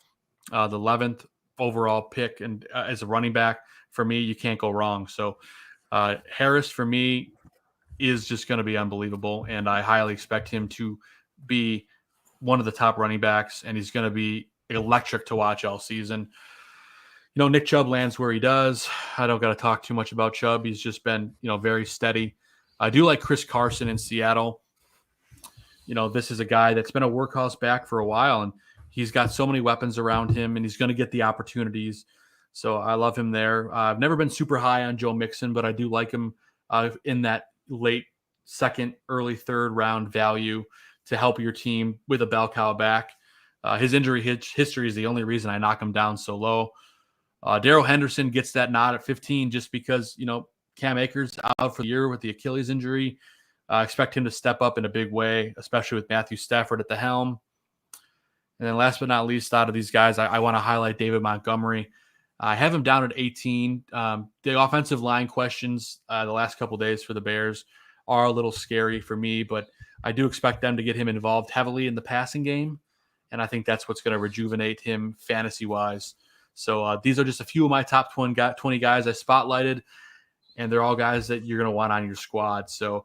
The 11th overall pick, and as a running back, for me, you can't go wrong. So Harris, for me, is just going to be unbelievable, and I highly expect him to be one of the top running backs, and he's going to be electric to watch all season. Nick Chubb lands where he does. I don't got to talk too much about Chubb. He's just been, very steady. I do like Chris Carson in Seattle. this is a guy that's been a workhorse back for a while, and he's got so many weapons around him, and he's going to get the opportunities. So I love him there. I've never been super high on Joe Mixon, but I do like him in that late second, early third round value to help your team with a bell cow back. His injury history is the only reason I knock him down so low. Darrell Henderson gets that nod at 15 just because, Cam Akers out for the year with the Achilles injury. Expect him to step up in a big way, especially with Matthew Stafford at the helm. And then last but not least, out of these guys, I want to highlight David Montgomery. I have him down at 18. The offensive line questions the last couple of days for the Bears are a little scary for me, but I do expect them to get him involved heavily in the passing game, and I think that's what's going to rejuvenate him fantasy-wise. So these are just a few of my top 20 guys I spotlighted, and they're all guys that you're going to want on your squad. So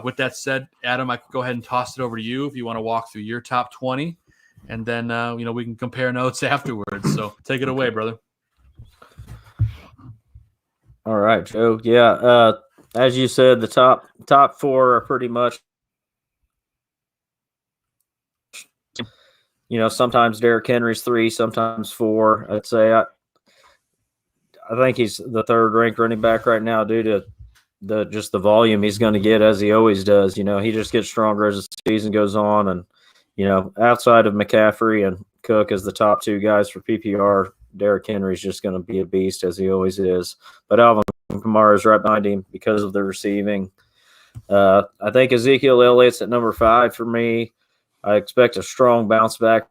with that said, Adam, I could go ahead and toss it over to you if you want to walk through your top 20, and then we can compare notes afterwards. So take it away, brother. All right, Joe. Yeah, as you said, the top four are pretty much, sometimes Derrick Henry's 3, sometimes 4. I'd say I think he's the third ranked running back right now due to the volume he's going to get, as he always does. He just gets stronger as the season goes on, and outside of McCaffrey and Cook as the top 2 guys for PPR, Derrick Henry's just going to be a beast, as he always is. But Alvin Kamara is right behind him because of the receiving. I think Ezekiel Elliott's at number 5 for me. I expect a strong bounce back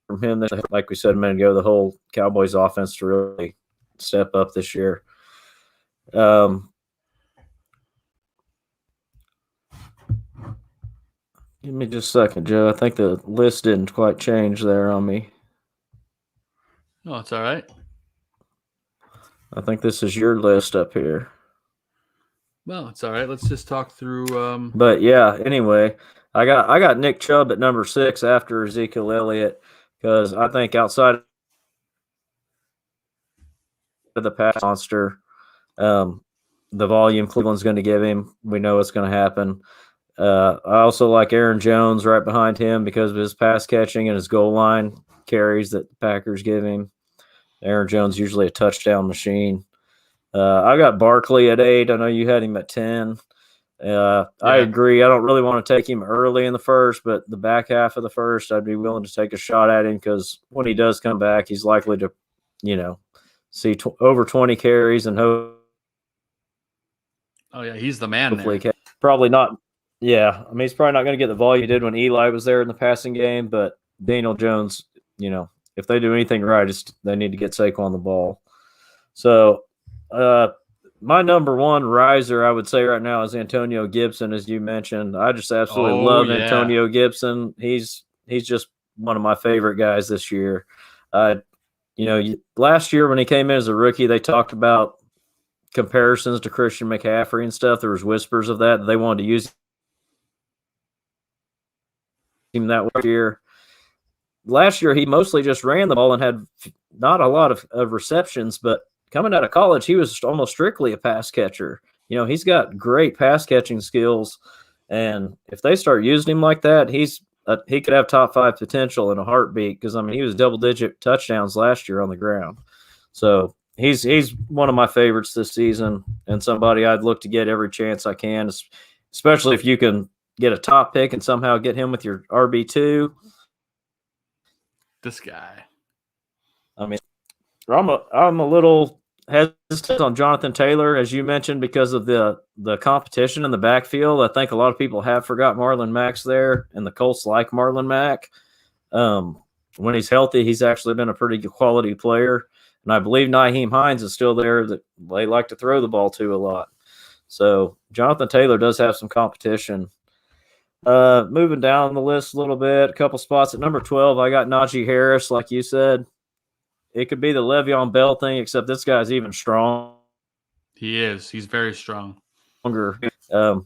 from him. Like we said a minute ago, the whole Cowboys offense to really step up this year. Give me just a second, Joe. I think the list didn't quite change there on me. No, it's all right. I think this is your list up here. Well, it's all right. Let's just talk through. But yeah, anyway, I got Nick Chubb at number 6 after Ezekiel Elliott because I think outside of the pass monster, the volume Cleveland's going to give him, we know it's going to happen. I also like Aaron Jones right behind him because of his pass catching and his goal line carries that the Packers give him. Aaron Jones usually a touchdown machine. I got Barkley at 8. I know you had him at 10. I agree. I don't really want to take him early in the first, but the back half of the first, I'd be willing to take a shot at him because when he does come back, he's likely to, see over 20 carries and hope. Oh, yeah, he's the man there. Probably not. Yeah, I mean, he's probably not going to get the volume he did when Eli was there in the passing game, but Daniel Jones, if they do anything right, they need to get Saquon the ball. So my number 1 riser, I would say right now, is Antonio Gibson, as you mentioned. I just absolutely love Antonio Gibson. He's just one of my favorite guys this year. Last year when he came in as a rookie, they talked about comparisons to Christian McCaffrey and stuff. There was whispers of that they wanted to use him that year. Last year, he mostly just ran the ball and had not a lot of receptions, but coming out of college, he was almost strictly a pass catcher. He's got great pass catching skills, and if they start using him like that, he could have top 5 potential in a heartbeat because, he was double-digit touchdowns last year on the ground. So he's one of my favorites this season and somebody I'd look to get every chance I can, especially if you can get a top pick and somehow get him with your RB2. This guy. I'm a little hesitant on Jonathan Taylor, as you mentioned, because of the competition in the backfield. I think a lot of people have forgot Marlon Mack's there, and the Colts like Marlon Mack. When he's healthy, he's actually been a pretty good quality player. And I believe Nyheim Hines is still there that they like to throw the ball to a lot. So Jonathan Taylor does have some competition. Moving down the list a little bit, a couple spots at number 12, I got Najee Harris, like you said. It could be the Le'Veon Bell thing, except this guy's even strong. He is. He's very strong. I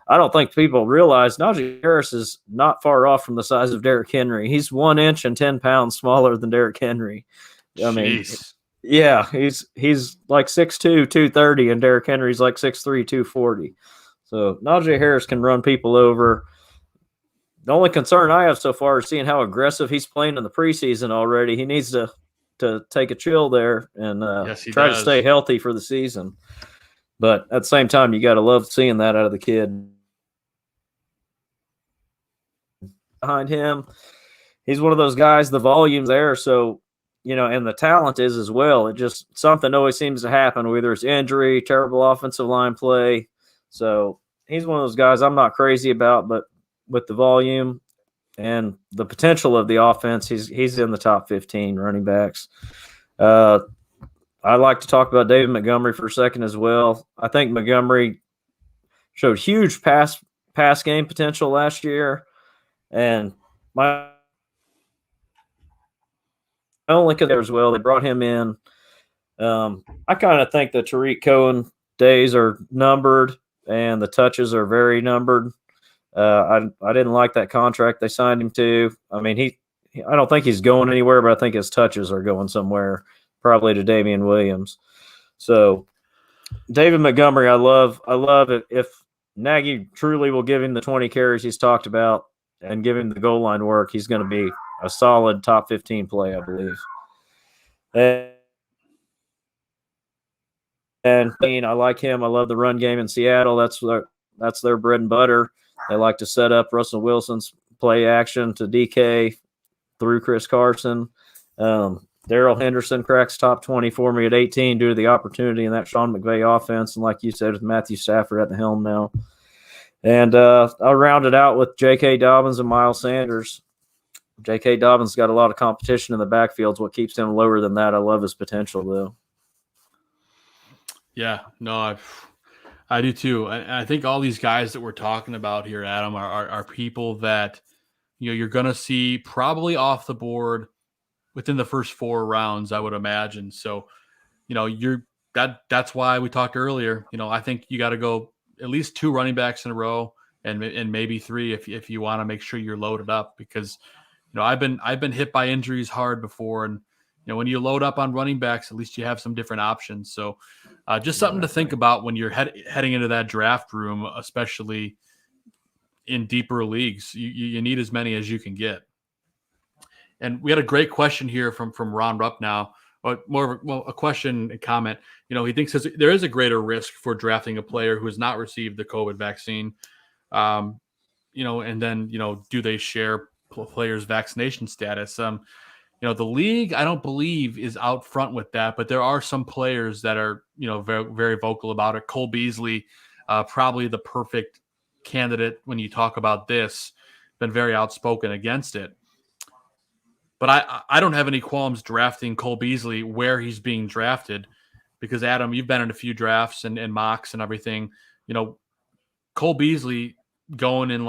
don't think people realize Najee Harris is not far off from the size of Derrick Henry. He's 1 inch and 10 pounds smaller than Derrick Henry. Yeah, he's like 6'2", 230, and Derrick Henry's like 6'3", 240. So Najee Harris can run people over. The only concern I have so far is seeing how aggressive he's playing in the preseason already. He needs to take a chill there and Yes, he try to does. stay healthy for the season. But at the same time, you got to love seeing that out of the kid. Behind him, he's one of those guys, the volume's there, so, and the talent is as well. It just, something always seems to happen, whether it's injury, terrible offensive line play. So he's one of those guys I'm not crazy about, but with the volume and the potential of the offense, he's in the top 15 running backs. I'd like to talk about David Montgomery for a second as well. I think Montgomery showed huge pass game potential last year. And my only concern as well, they brought him in. I kind of think the Tariq Cohen days are numbered and the touches are very numbered. I didn't like that contract they signed him to. I mean, I don't think he's going anywhere, but I think his touches are going somewhere, probably to Damian Williams. So David Montgomery, I love it. If Nagy truly will give him the 20 carries he's talked about and give him the goal line work, he's going to be a solid top 15 play, I believe. And I like him. I love the run game in Seattle. That's their bread and butter. They like to set up Russell Wilson's play action to DK through Chris Carson. Darrell Henderson cracks top 20 for me at 18 due to the opportunity in that Sean McVay offense. And like you said, with Matthew Stafford at the helm now. And I'll round it out with J.K. Dobbins and Miles Sanders. J.K. Dobbins got a lot of competition in the backfield. What keeps him lower than that? I love his potential, though. Yeah, no, I do too. I think all these guys that we're talking about here, Adam, are people that you're going to see probably off the board within the first 4 rounds, I would imagine. So, that's why we talked earlier. I think you got to go at least 2 running backs in a row, and maybe 3 if you want to make sure you're loaded up, because I've been hit by injuries hard before, and when you load up on running backs, at least you have some different options. So just something to think about when you're heading into that draft room, especially in deeper leagues. You need as many as you can get. And we had a great question here from Ron Rupp now, or more of a question and comment. He thinks there is a greater risk for drafting a player who has not received the COVID vaccine. And then, do they share players' vaccination status? The league, I don't believe, is out front with that, but there are some players that are, very, very vocal about it. Cole Beasley, probably the perfect candidate when you talk about this, been very outspoken against it. But I don't have any qualms drafting Cole Beasley where he's being drafted, because, Adam, you've been in a few drafts and mocks and everything. Cole Beasley going in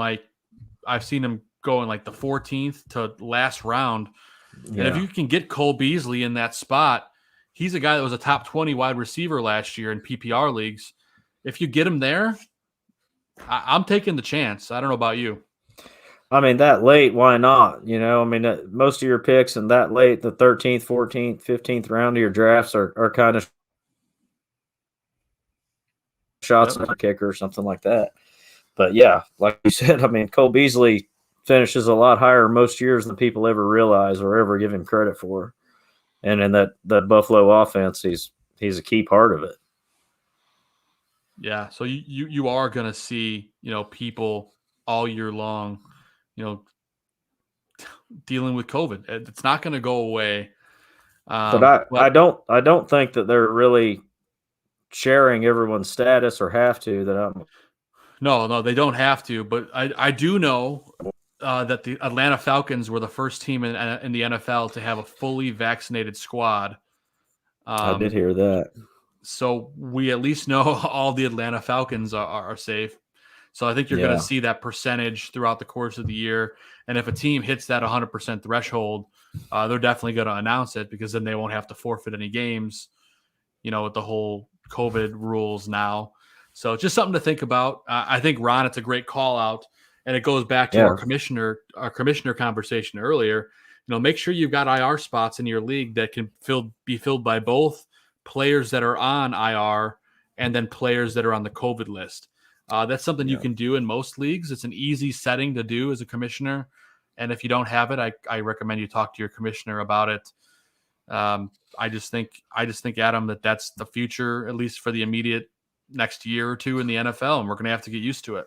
I've seen him go in the 14th to last round. Yeah. And if you can get Cole Beasley in that spot, he's a guy that was a top 20 wide receiver last year in PPR leagues. If you get him there, I'm taking the chance. I don't know about you. I mean, that late, why not? Most of your picks in that late, the 13th, 14th, 15th round of your drafts are kind of shots at a kicker or something like that. But yeah, like you said, Cole Beasley finishes a lot higher most years than people ever realize or ever give him credit for. And in that Buffalo offense, he's a key part of it. Yeah, so you are going to see, people all year long, dealing with COVID. It's not going to go away. But I don't think that they're really sharing everyone's status or have to. No, they don't have to. But I do know that the Atlanta Falcons were the first team in the NFL to have a fully vaccinated squad. I did hear that. So we at least know all the Atlanta Falcons are safe. So I think you're going to see that percentage throughout the course of the year. And if a team hits that 100% threshold, they're definitely going to announce it, because then they won't have to forfeit any games, with the whole COVID rules now. So just something to think about. I think, Ron, it's a great call out. And it goes back to our commissioner conversation earlier. Make sure you've got IR spots in your league that can be filled by both players that are on IR and then players that are on the COVID list. That's something you can do in most leagues. It's an easy setting to do as a commissioner. And if you don't have it, I recommend you talk to your commissioner about it. I just think, Adam, that's the future, at least for the immediate next year or two in the NFL, and we're going to have to get used to it.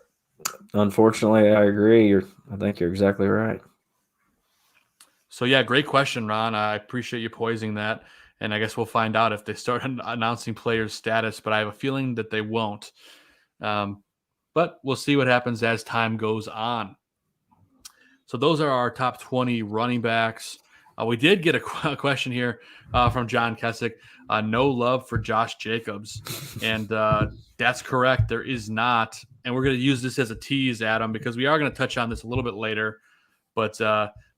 Unfortunately, I agree. I think you're exactly right. So, yeah, great question, Ron. I appreciate you poising that. And I guess we'll find out if they start announcing players' status, but I have a feeling that they won't. But we'll see what happens as time goes on. So those are our top 20 running backs. We did get a question here from John Kessick. No love for Josh Jacobs. And that's correct. There is not. And we're going to use this as a tease, Adam, because we are going to touch on this a little bit later. But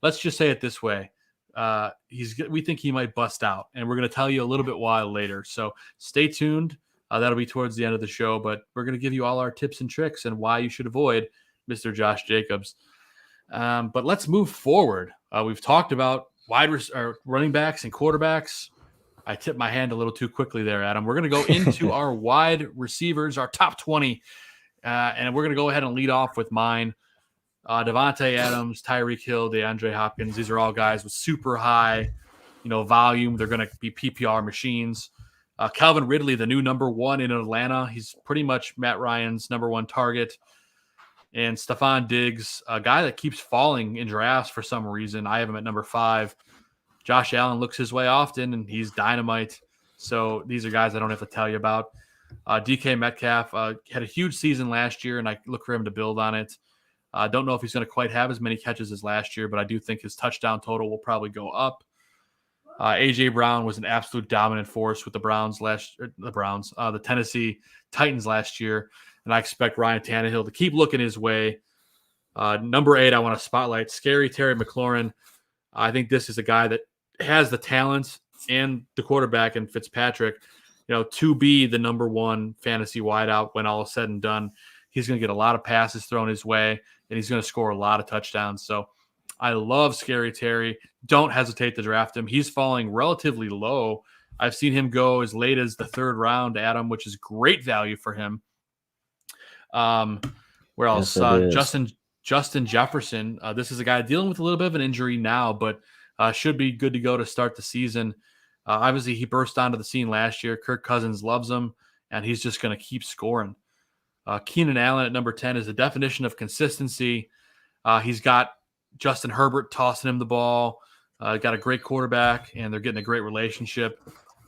let's just say it this way. We think he might bust out. And we're going to tell you a little bit why later. So stay tuned. That'll be towards the end of the show. But we're going to give you all our tips and tricks and why you should avoid Mr. Josh Jacobs. But let's move forward. We've talked about running backs and quarterbacks. I tipped my hand a little too quickly there, Adam. We're going to go into our wide receivers, our top 20, and we're going to go ahead and lead off with mine. Devontae Adams, Tyreek Hill, DeAndre Hopkins. These are all guys with super high, volume. They're going to be PPR machines. Calvin Ridley, the new number 1 in Atlanta. He's pretty much Matt Ryan's number 1 target. And Stephon Diggs, a guy that keeps falling in drafts for some reason. I have him at number 5. Josh Allen looks his way often, and he's dynamite. So these are guys I don't have to tell you about. DK Metcalf had a huge season last year, and I look for him to build on it. I don't know if he's going to quite have as many catches as last year, but I do think his touchdown total will probably go up. A.J. Brown was an absolute dominant force with the Tennessee Titans last year. And I expect Ryan Tannehill to keep looking his way. Number 8, I want to spotlight Scary Terry McLaurin. I think this is a guy that has the talent and the quarterback in Fitzpatrick, to be the number 1 fantasy wideout when all is said and done. He's going to get a lot of passes thrown his way, and he's going to score a lot of touchdowns. So I love Scary Terry. Don't hesitate to draft him. He's falling relatively low. I've seen him go as late as the 3rd round, Adam, which is great value for him. Where else? Justin Jefferson. This is a guy dealing with a little bit of an injury now, but should be good to go to start the season. Obviously, he burst onto the scene last year. Kirk Cousins loves him, and he's just going to keep scoring. Keenan Allen at number 10 is the definition of consistency. He's got Justin Herbert tossing him the ball. Got a great quarterback, and they're getting a great relationship.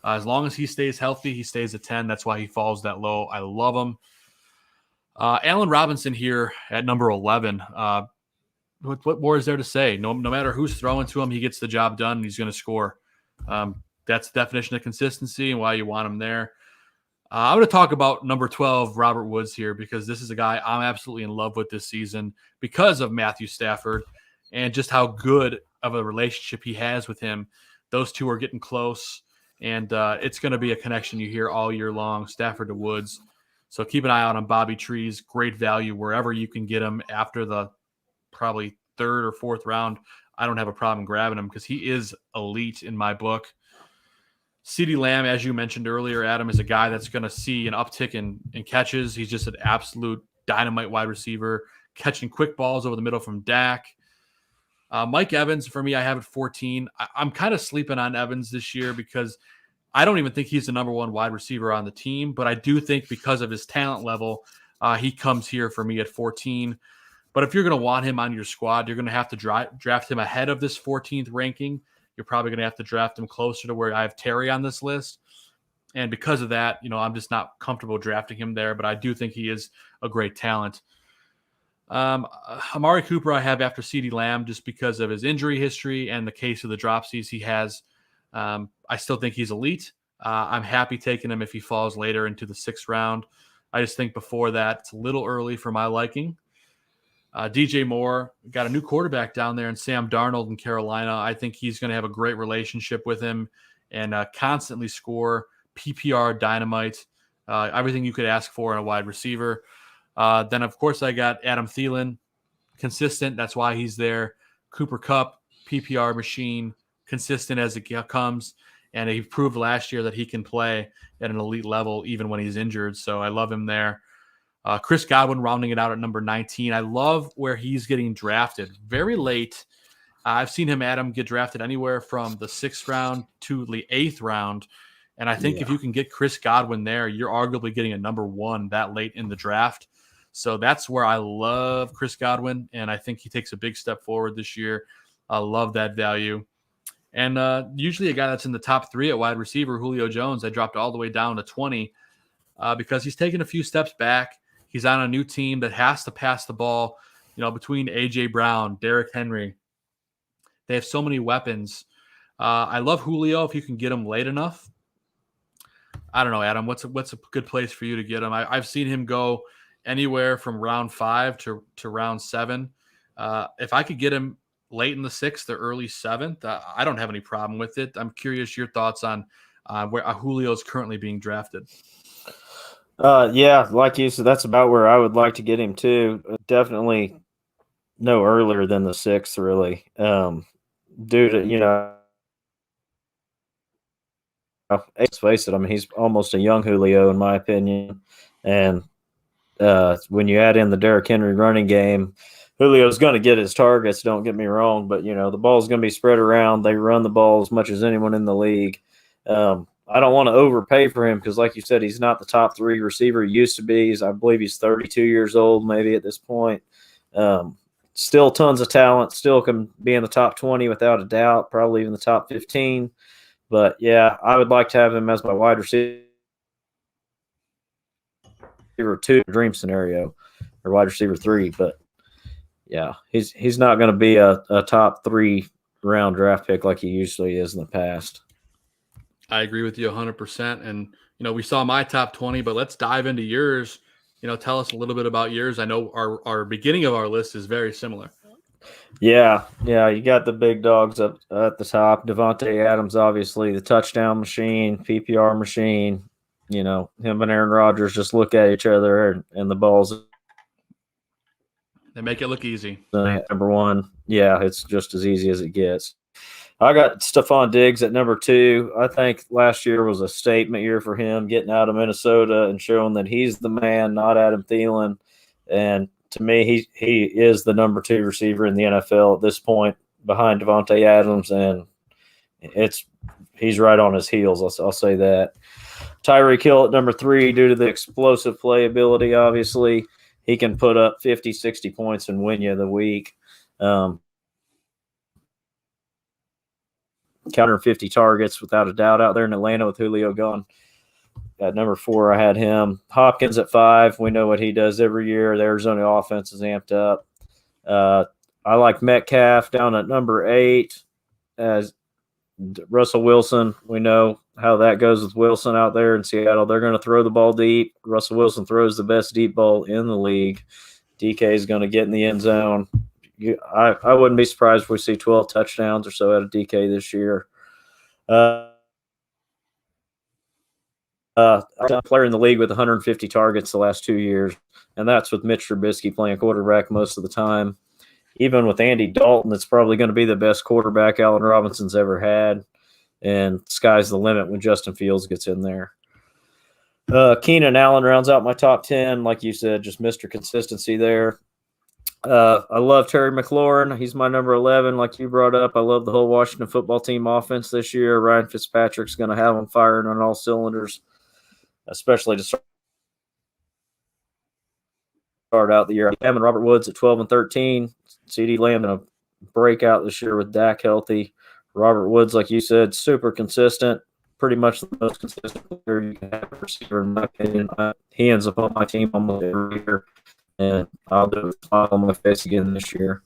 As long as he stays healthy, he stays at 10. That's why he falls that low. I love him. Allen Robinson here at number 11. What more is there to say? No matter who's throwing to him, he gets the job done, and he's going to score. That's the definition of consistency and why you want him there. I'm going to talk about number 12, Robert Woods here, because this is a guy I'm absolutely in love with this season because of Matthew Stafford and just how good of a relationship he has with him. Those two are getting close, and it's going to be a connection you hear all year long, Stafford to Woods. So keep an eye out on Bobby Trees. Great value wherever you can get him after the probably 3rd or 4th round. I don't have a problem grabbing him because he is elite in my book. CeeDee Lamb, as you mentioned earlier, Adam, is a guy that's going to see an uptick in catches. He's just an absolute dynamite wide receiver, catching quick balls over the middle from Dak. Mike Evans, for me, I have at 14. I'm kind of sleeping on Evans this year because I don't even think he's the number 1 wide receiver on the team, but I do think because of his talent level, he comes here for me at 14. But if you're going to want him on your squad, you're going to have to draft him ahead of this 14th ranking. You're probably going to have to draft him closer to where I have Terry on this list. And because of that, I'm just not comfortable drafting him there, but I do think he is a great talent. Amari Cooper I have after CeeDee Lamb just because of his injury history and the case of the dropsies he has. I still think he's elite. I'm happy taking him if he falls later into the 6th round. I just think before that, it's a little early for my liking. DJ Moore, got a new quarterback down there in Sam Darnold in Carolina. I think he's going to have a great relationship with him and constantly score PPR dynamite, everything you could ask for in a wide receiver. Then, of course, I got Adam Thielen, consistent. That's why he's there. Cooper Kupp, PPR machine, consistent as it comes. And he proved last year that he can play at an elite level even when he's injured. So I love him there. Chris Godwin rounding it out at number 19. I love where he's getting drafted very late. I've seen him, Adam, get drafted anywhere from the 6th round to the 8th round. And I think if you can get Chris Godwin there, you're arguably getting a number 1 that late in the draft. So that's where I love Chris Godwin, and I think he takes a big step forward this year. I love that value. And usually a guy that's in the top 3 at wide receiver, Julio Jones, I dropped all the way down to 20 because he's taken a few steps back. He's on a new team that has to pass the ball, between A.J. Brown, Derrick Henry. They have so many weapons. I love Julio if you can get him late enough. I don't know, Adam, what's a good place for you to get him? I've seen him go anywhere from round 5 to round 7. If I could get him late in the 6th or early 7th, I don't have any problem with it. I'm curious your thoughts on where Julio is currently being drafted. Yeah, like you said, that's about where I would like to get him too. Definitely no earlier than the 6th, really. Due to, let's face it, I mean, he's almost a young Julio in my opinion. And when you add in the Derrick Henry running game, Julio's going to get his targets, don't get me wrong, but, the ball's going to be spread around. They run the ball as much as anyone in the league. I don't want to overpay for him because, like you said, he's not the top 3 receiver he used to be. I believe he's 32 years old maybe at this point. Still tons of talent, still can be in the top 20 without a doubt, probably even the top 15. But, yeah, I would like to have him as my wide receiver 2 dream scenario or wide receiver 3. But, yeah, he's not going to be a top 3 round draft pick like he usually is in the past. I agree with you 100%. And, we saw my top 20, but let's dive into yours. Tell us a little bit about yours. I know our beginning of our list is very similar. Yeah. You got the big dogs up at the top. Devontae Adams, obviously, the touchdown machine, PPR machine. Him and Aaron Rodgers just look at each other and the balls. They make it look easy. Number 1. Yeah, it's just as easy as it gets. I got Stephon Diggs at number 2. I think last year was a statement year for him, getting out of Minnesota and showing that he's the man, not Adam Thielen. And to me, he is the number 2 receiver in the NFL at this point, behind Devontae Adams, and he's right on his heels. I'll say that. Tyreek Hill at number 3, due to the explosive playability, obviously. He can put up 50, 60 points and win you the week. 150 targets without a doubt out there in Atlanta with Julio gone. At number 4, I had him. Hopkins at 5. We know what he does every year. The Arizona offense is amped up. I like Metcalf down at number 8 as Russell Wilson. We know how that goes with Wilson out there in Seattle. They're going to throw the ball deep. Russell Wilson throws the best deep ball in the league. DK is going to get in the end zone. I wouldn't be surprised if we see 12 touchdowns or so out of DK this year. Top player in the league with 150 targets the last 2 years, and that's with Mitch Trubisky playing quarterback most of the time. Even with Andy Dalton, it's probably going to be the best quarterback Allen Robinson's ever had, and sky's the limit when Justin Fields gets in there. Keenan Allen rounds out my top 10. Like you said, just Mr. Consistency there. I love Terry McLaurin. He's my number 11, like you brought up. I love the whole Washington football team offense this year. Ryan Fitzpatrick's going to have them firing on all cylinders, especially to start out the year. Him and Robert Woods at 12 and 13. CeeDee Lamb in a breakout this year with Dak healthy. Robert Woods, like you said, super consistent. Pretty much the most consistent player you can have a receiver, in my opinion. He ends up on my team almost every year, and I'll do a smile on my face again this year.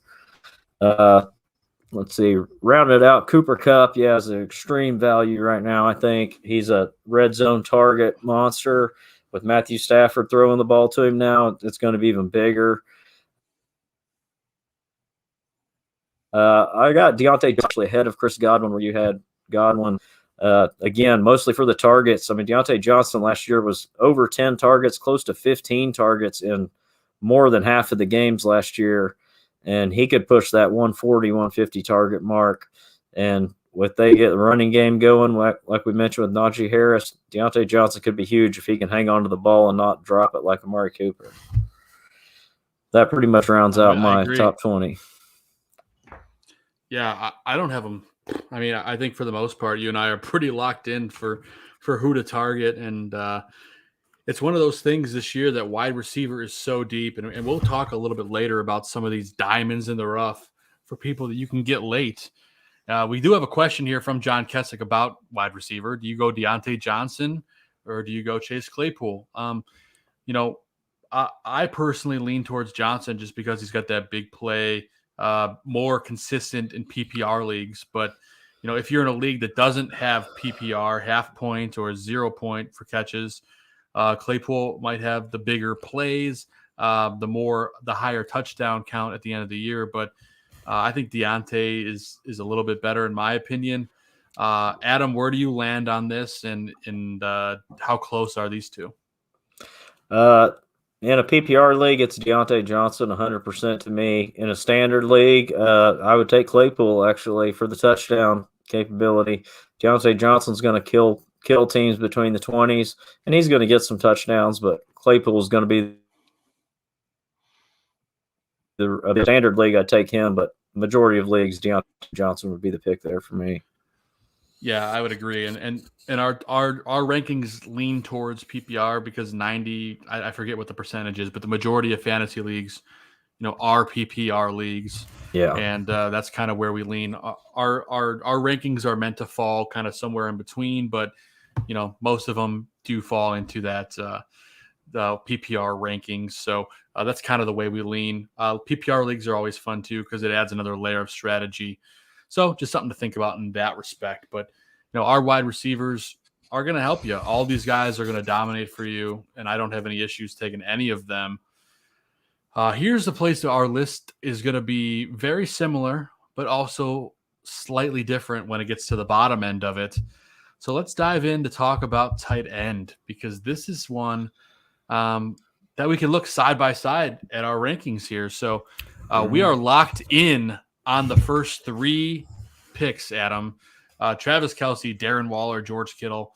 Let's see. Rounded out, Cooper Kupp, is an extreme value right now. I think he's a red zone target monster. With Matthew Stafford throwing the ball to him now, it's going to be even bigger. I got Deontay actually ahead of Chris Godwin, where you had Godwin. Again, mostly for the targets. I mean, Deontay Johnson last year was over 10 targets, close to 15 targets in more than half of the games last year. And he could push that 140, 150 target mark. And with they get the running game going, like we mentioned with Najee Harris, Deontay Johnson could be huge if he can hang on to the ball and not drop it like Amari Cooper. That pretty much rounds out my top 20. Yeah, I don't have them. I mean, I think for the most part, you and I are pretty locked in for who to target. And it's one of those things this year that wide receiver is so deep. And we'll talk a little bit later about some of these diamonds in the rough for people that you can get late. We do have a question here from John Kessick about wide receiver. Do you go Deontay Johnson or do you go Chase Claypool? I personally lean towards Johnson just because he's got that big play, more consistent in PPR leagues. But, if you're in a league that doesn't have PPR, half point or 0 point for catches, Claypool might have the bigger plays, the higher touchdown count at the end of the year. But I think Deontay is a little bit better in my opinion. Adam, where do you land on this, and how close are these two? In a PPR league, it's Deontay Johnson 100% to me. In a standard league, I would take Claypool actually for the touchdown capability. Deontay Johnson's going to kill teams between the 20s, and he's going to get some touchdowns, but Claypool is going to be the standard league. I'd take him, but majority of leagues, Deontay Johnson would be the pick there for me. Yeah, I would agree. And our rankings lean towards PPR because 90, I forget what the percentage is, but the majority of fantasy leagues, are PPR leagues. Yeah. And that's kind of where we lean. Our rankings are meant to fall kind of somewhere in between, but most of them do fall into that the PPR rankings. So that's kind of the way we lean. PPR leagues are always fun too because it adds another layer of strategy. So just something to think about in that respect. But, our wide receivers are going to help you. All these guys are going to dominate for you, and I don't have any issues taking any of them. Here's the place that our list is going to be very similar, but also slightly different when it gets to the bottom end of it. So let's dive in to talk about tight end, because this is one that we can look side by side at our rankings here. So we are locked in on the first three picks, Adam. Travis Kelce, Darren Waller, George Kittle.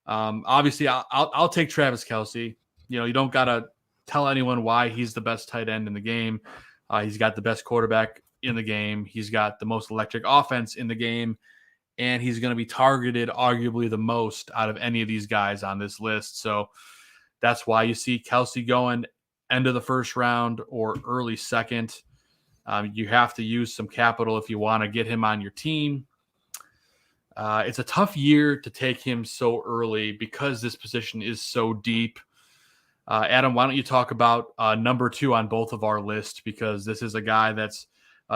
Obviously, I'll take Travis Kelce. You don't got to tell anyone why he's the best tight end in the game. He's got the best quarterback in the game. He's got the most electric offense in the game. And he's going to be targeted arguably the most out of any of these guys on this list. So that's why you see Kelce going end of the first round or early second. You have to use some capital if you want to get him on your team. It's a tough year to take him so early because this position is so deep. Adam, why don't you talk about number 2 on both of our lists, because this is a guy that's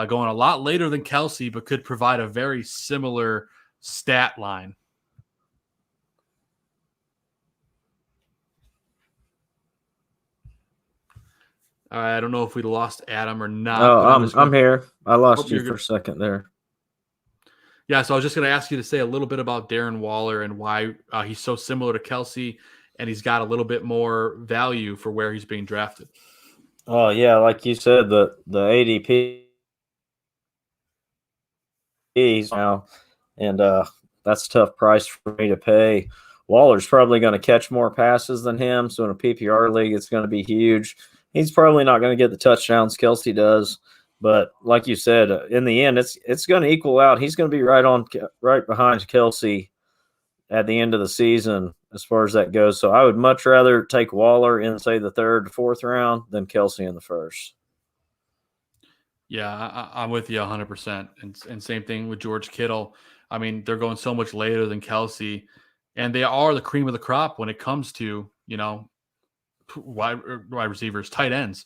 going a lot later than Kelce, but could provide a very similar stat line. All right, I don't know if we lost Adam or not. Oh, I'm here. I lost you for a second there. Yeah, so I was just going to ask you to say a little bit about Darren Waller and why he's so similar to Kelce, and he's got a little bit more value for where he's being drafted. Oh, yeah, like you said, the ADP now, and that's a tough price for me to pay. Waller's probably going to catch more passes than him, so in a PPR league, it's going to be huge. He's probably not going to get the touchdowns Kelce does, but like you said, in the end, it's going to equal out. He's going to be right behind Kelce at the end of the season as far as that goes. So I would much rather take Waller in, say, the 3rd, 4th round than Kelce in the 1st. Yeah, I'm with you 100%. And same thing with George Kittle. I mean, they're going so much later than Kelce, and they are the cream of the crop when it comes to, wide receivers, tight ends.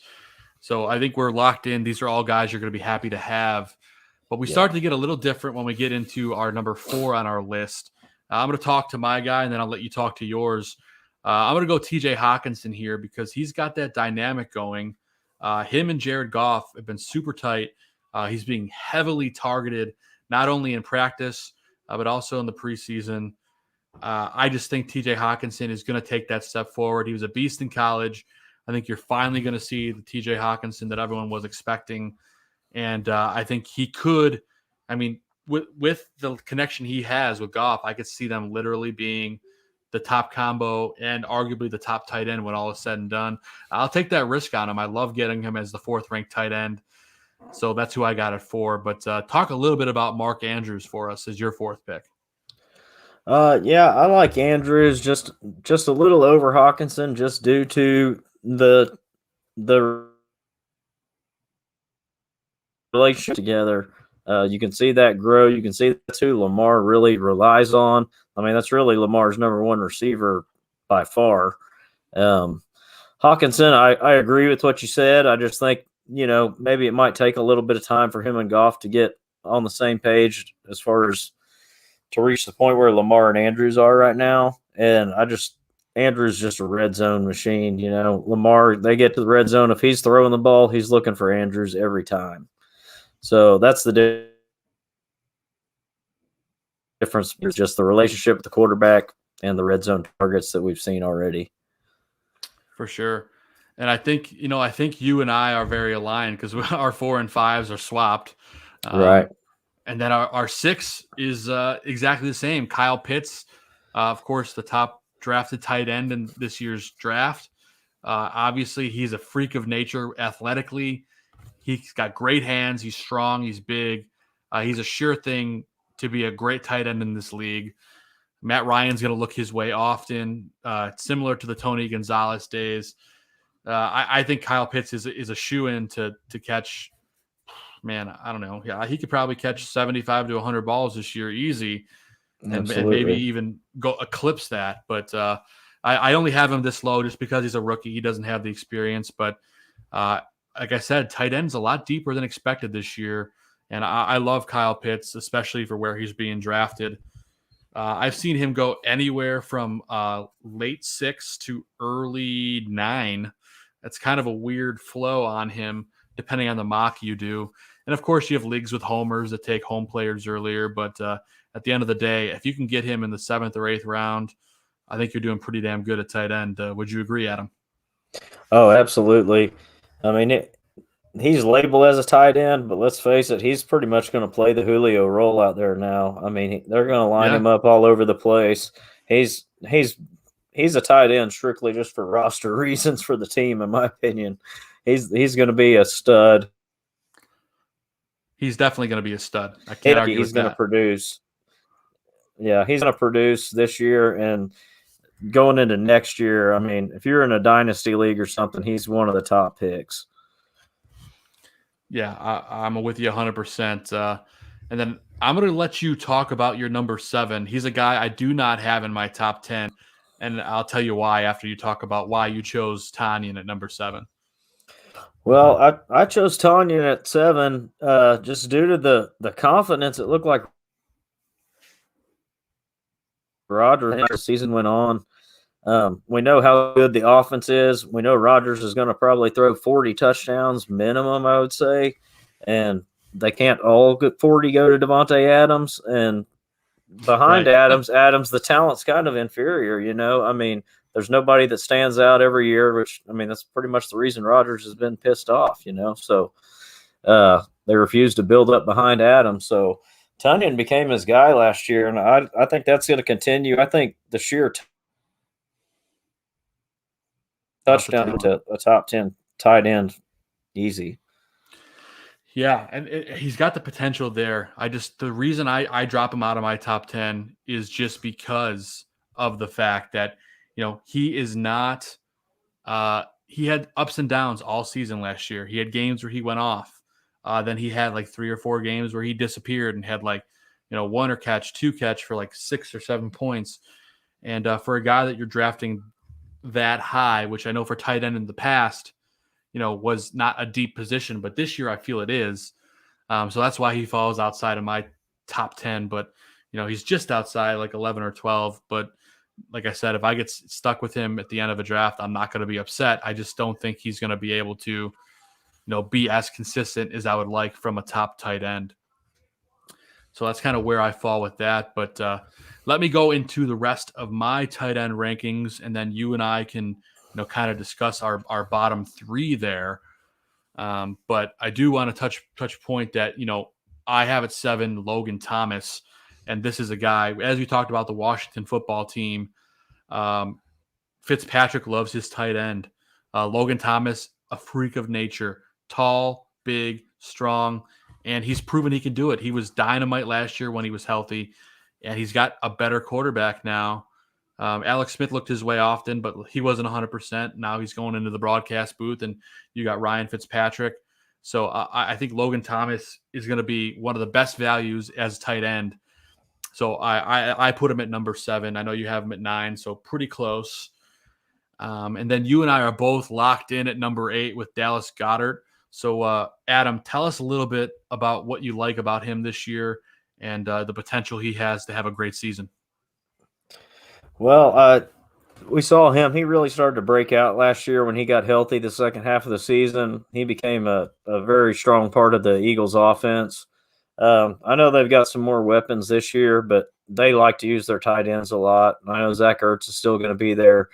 So I think we're locked in. These are all guys you're going to be happy to have. But we start to get a little different when we get into our number 4 on our list. I'm going to talk to my guy, and then I'll let you talk to yours. I'm going to go TJ Hawkinson here because he's got that dynamic going. Him and Jared Goff have been super tight. He's being heavily targeted, not only in practice, but also in the preseason. I just think TJ Hawkinson is going to take that step forward. He was a beast in college. I think you're finally going to see the TJ Hawkinson that everyone was expecting. And I think he could, with the connection he has with Goff, I could see them literally being the top combo and arguably the top tight end when all is said and done. I'll take that risk on him. I love getting him as the 4th ranked tight end. So that's who I got it for. But talk a little bit about Mark Andrews for us as your 4th pick. Yeah, I like Andrews just a little over Hawkinson, just due to the relationship together. You can see that grow. You can see that's who Lamar really relies on. I mean, that's really Lamar's number 1 receiver by far. Hawkinson, I agree with what you said. I just think, maybe it might take a little bit of time for him and Goff to get on the same page as far as to reach the point where Lamar and Andrews are right now. And Andrews just a red zone machine. Lamar, they get to the red zone. If he's throwing the ball, he's looking for Andrews every time. So that's the difference. Is just the relationship with the quarterback and the red zone targets that we've seen already. For sure. And I think you and I are very aligned because our 4 and 5s are swapped. Right. And then our 6 is exactly the same. Kyle Pitts, of course, the top drafted tight end in this year's draft. Obviously, he's a freak of nature athletically. He's got great hands. He's strong. He's big. He's a sure thing to be a great tight end in this league. Matt Ryan's going to look his way often, similar to the Tony Gonzalez days. I think Kyle Pitts is a shoo-in to catch. Man, I don't know. Yeah, he could probably catch 75 to 100 balls this year easy, and maybe even go eclipse that. But I only have him this low just because he's a rookie. He doesn't have the experience. But like I said, tight end's a lot deeper than expected this year. And I love Kyle Pitts, especially for where he's being drafted. I've seen him go anywhere from late 6 to early 9. That's kind of a weird flow on him, depending on the mock you do. And of course, you have leagues with homers that take home players earlier. But at the end of the day, if you can get him in the 7th or 8th round, I think you're doing pretty damn good at tight end. Would you agree, Adam? Oh, absolutely. I mean, he's labeled as a tight end, but let's face it, he's pretty much going to play the Julio role out there now. I mean, they're going to line him up all over the place. He's a tight end strictly just for roster reasons for the team, in my opinion. He's going to be a stud. He's definitely going to be a stud. I can't argue with that. He's going to produce. Yeah, he's going to produce this year and going into next year. I mean, if you're in a dynasty league or something, he's one of the top picks. Yeah, I'm with you 100%. And then I'm going to let you talk about your number 7. He's a guy I do not have in my top 10, and I'll tell you why after you talk about why you chose Tanyan at number 7. Well, I chose Tanyan at 7 just due to the confidence. It looked like Rodgers as the season went on. We know how good the offense is. We know Rodgers is going to probably throw 40 touchdowns minimum, I would say. And they can't all get 40 go to Devontae Adams. And behind Adams, the talent's kind of inferior, I mean, there's nobody that stands out every year, which, I mean, that's pretty much the reason Rodgers has been pissed off, So they refused to build up behind Adams. So Tanyan became his guy last year, and I think that's going to continue. I think the sheer touchdown to a top 10 tight end, easy. Yeah, and he's got the potential there. The reason I drop him out of my top 10 is just because of the fact that, he is not he had ups and downs all season last year. He had games where he went off. Then he had like 3 or 4 games where he disappeared and had like, 1 or 2 catch for like 6 or 7 points. And for a guy that you're drafting that high, which I know for tight end in the past, was not a deep position, but this year I feel it is. So that's why he falls outside of my top 10, but he's just outside like 11 or 12. But like I said, if I get stuck with him at the end of a draft, I'm not going to be upset. I just don't think he's going to be able to, be as consistent as I would like from a top tight end. So that's kind of where I fall with that. But let me go into the rest of my tight end rankings, and then you and I can, kind of discuss our bottom 3 there. But I do want to touch point that, I have at 7 Logan Thomas, and this is a guy, as we talked about the Washington football team, Fitzpatrick loves his tight end. Logan Thomas, a freak of nature, tall, big, strong, and he's proven he can do it. He was dynamite last year when he was healthy, and he's got a better quarterback now. Alex Smith looked his way often, but he wasn't 100%. Now he's going into the broadcast booth, and you got Ryan Fitzpatrick. So I think Logan Thomas is going to be one of the best values as tight end. So I put him at number 7. I know you have him at 9, so pretty close. And then you and I are both locked in at number 8 with Dallas Goedert. So Adam, tell us a little bit about what you like about him this year and the potential he has to have a great season. Well, we saw him. He really started to break out last year when he got healthy the second half of the season. He became a very strong part of the Eagles offense. I know they've got some more weapons this year, but they like to use their tight ends a lot. I know Zach Ertz is still going to be there.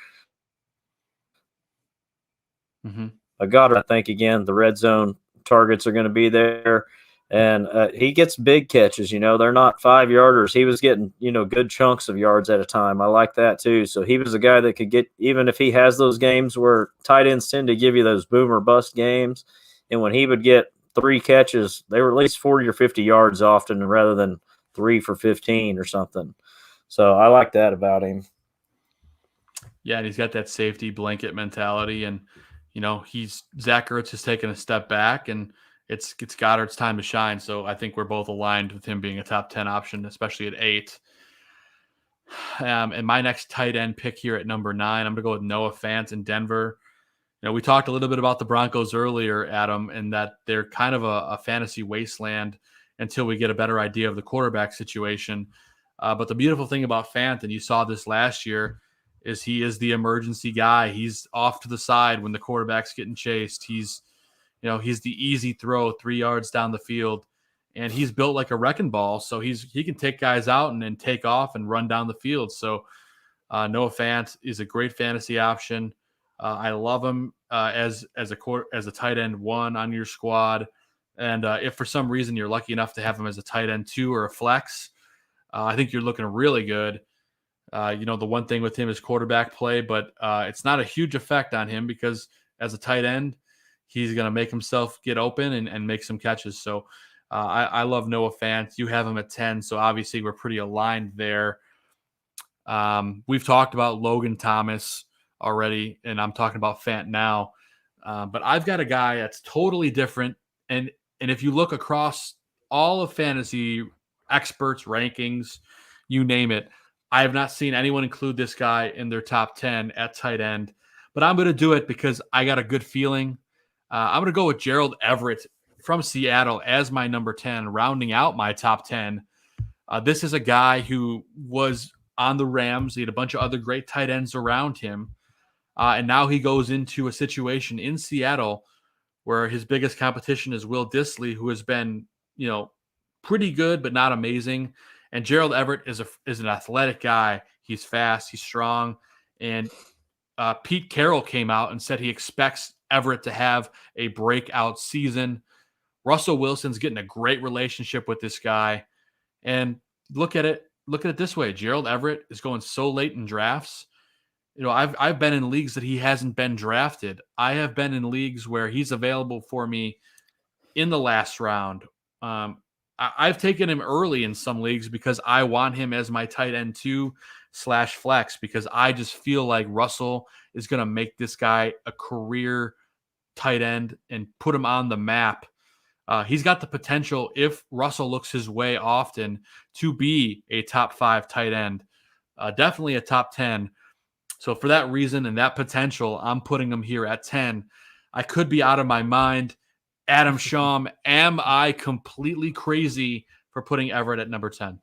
Goddard, I think, again, the red zone targets are going to be there. And he gets big catches, they're not 5-yarders. He was getting, good chunks of yards at a time. I like that too. So he was a guy that could get, even if he has those games where tight ends tend to give you those boom or bust games. And when he would get 3 catches, they were at least 40 or 50 yards often rather than 3 for 15 or something. So I like that about him. Yeah, and he's got that safety blanket mentality. And, Zach Ertz has taken a step back, and it's Goddard's time to shine. So I think we're both aligned with him being a top 10 option, especially at 8. And my next tight end pick here at number 9, I'm going to go with Noah Fant in Denver. We talked a little bit about the Broncos earlier, Adam, and that they're kind of a fantasy wasteland until we get a better idea of the quarterback situation. But the beautiful thing about Fant, and you saw this last year, is he is the emergency guy. He's off to the side when the quarterback's getting chased. He's the easy throw 3 yards down the field, and he's built like a wrecking ball. So he can take guys out and then take off and run down the field. So Noah Fant is a great fantasy option. I love him as a tight end 1 on your squad. And if for some reason you're lucky enough to have him as a tight end 2 or a flex, I think you're looking really good. The one thing with him is quarterback play, but it's not a huge effect on him because as a tight end, he's going to make himself get open and make some catches. So I love Noah Fant. You have him at 10, so obviously we're pretty aligned there. We've talked about Logan Thomas already, and I'm talking about Fant now. But I've got a guy that's totally different. And if you look across all of fantasy experts, rankings, you name it, I have not seen anyone include this guy in their top 10 at tight end. But I'm going to do it because I got a good feeling. I'm going to go with Gerald Everett from Seattle as my number 10, rounding out my top 10. This is a guy who was on the Rams. He had a bunch of other great tight ends around him. And now he goes into a situation in Seattle where his biggest competition is Will Dissly, who has been, pretty good, but not amazing. And Gerald Everett is an athletic guy. He's fast, he's strong. And Pete Carroll came out and said he expects Everett to have a breakout season. Russell Wilson's getting a great relationship with this guy. And look at it this way. Gerald Everett is going so late in drafts. I've been in leagues that he hasn't been drafted. I have been in leagues where he's available for me in the last round. I've taken him early in some leagues because I want him as my tight end 2/flex because I just feel like Russell is going to make this guy a career tight end and put him on the map. He's got the potential, if Russell looks his way often, to be a top 5 tight end, definitely a top 10. So for that reason and that potential, I'm putting him here at 10. I could be out of my mind. Adam Schaum, am I completely crazy for putting Everett at number 10?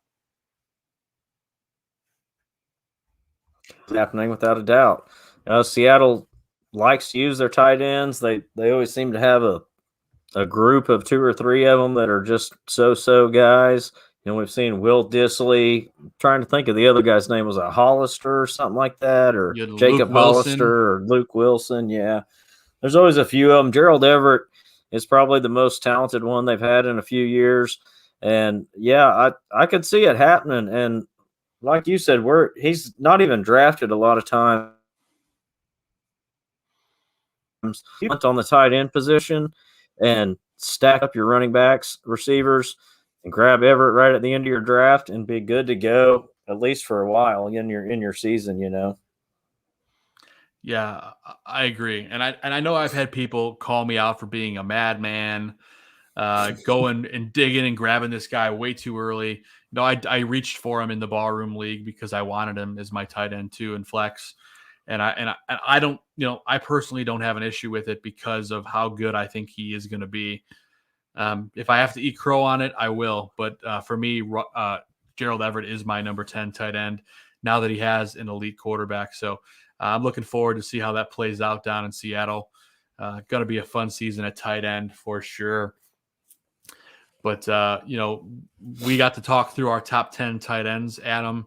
It's happening without a doubt. Seattle likes to use their tight ends. They always seem to have a group of 2 or 3 of them that are just so guys. We've seen Will Dissly. I'm trying to think of the other guy's name. Was it Hollister or something like that? Or Jacob Hollister or Luke Wilson? Yeah. There's always a few of them. Gerald Everett is probably the most talented one they've had in a few years. And yeah, I could see it happening. And like you said, he's not even drafted a lot of times. He went on the tight end position and stack up your running backs, receivers, and grab Everett right at the end of your draft and be good to go at least for a while in your season. Yeah, I agree, and I know I've had people call me out for being a madman, going and digging and grabbing this guy way too early. I reached for him in the ballroom league because I wanted him as my tight end too in flex, and I don't, I personally don't have an issue with it because of how good I think he is going to be. If I have to eat crow on it, I will. But for me, Gerald Everett is my number 10 tight end now that he has an elite quarterback. So I'm looking forward to see how that plays out down in Seattle. Going to be a fun season at tight end for sure. But, we got to talk through our top 10 tight ends, Adam.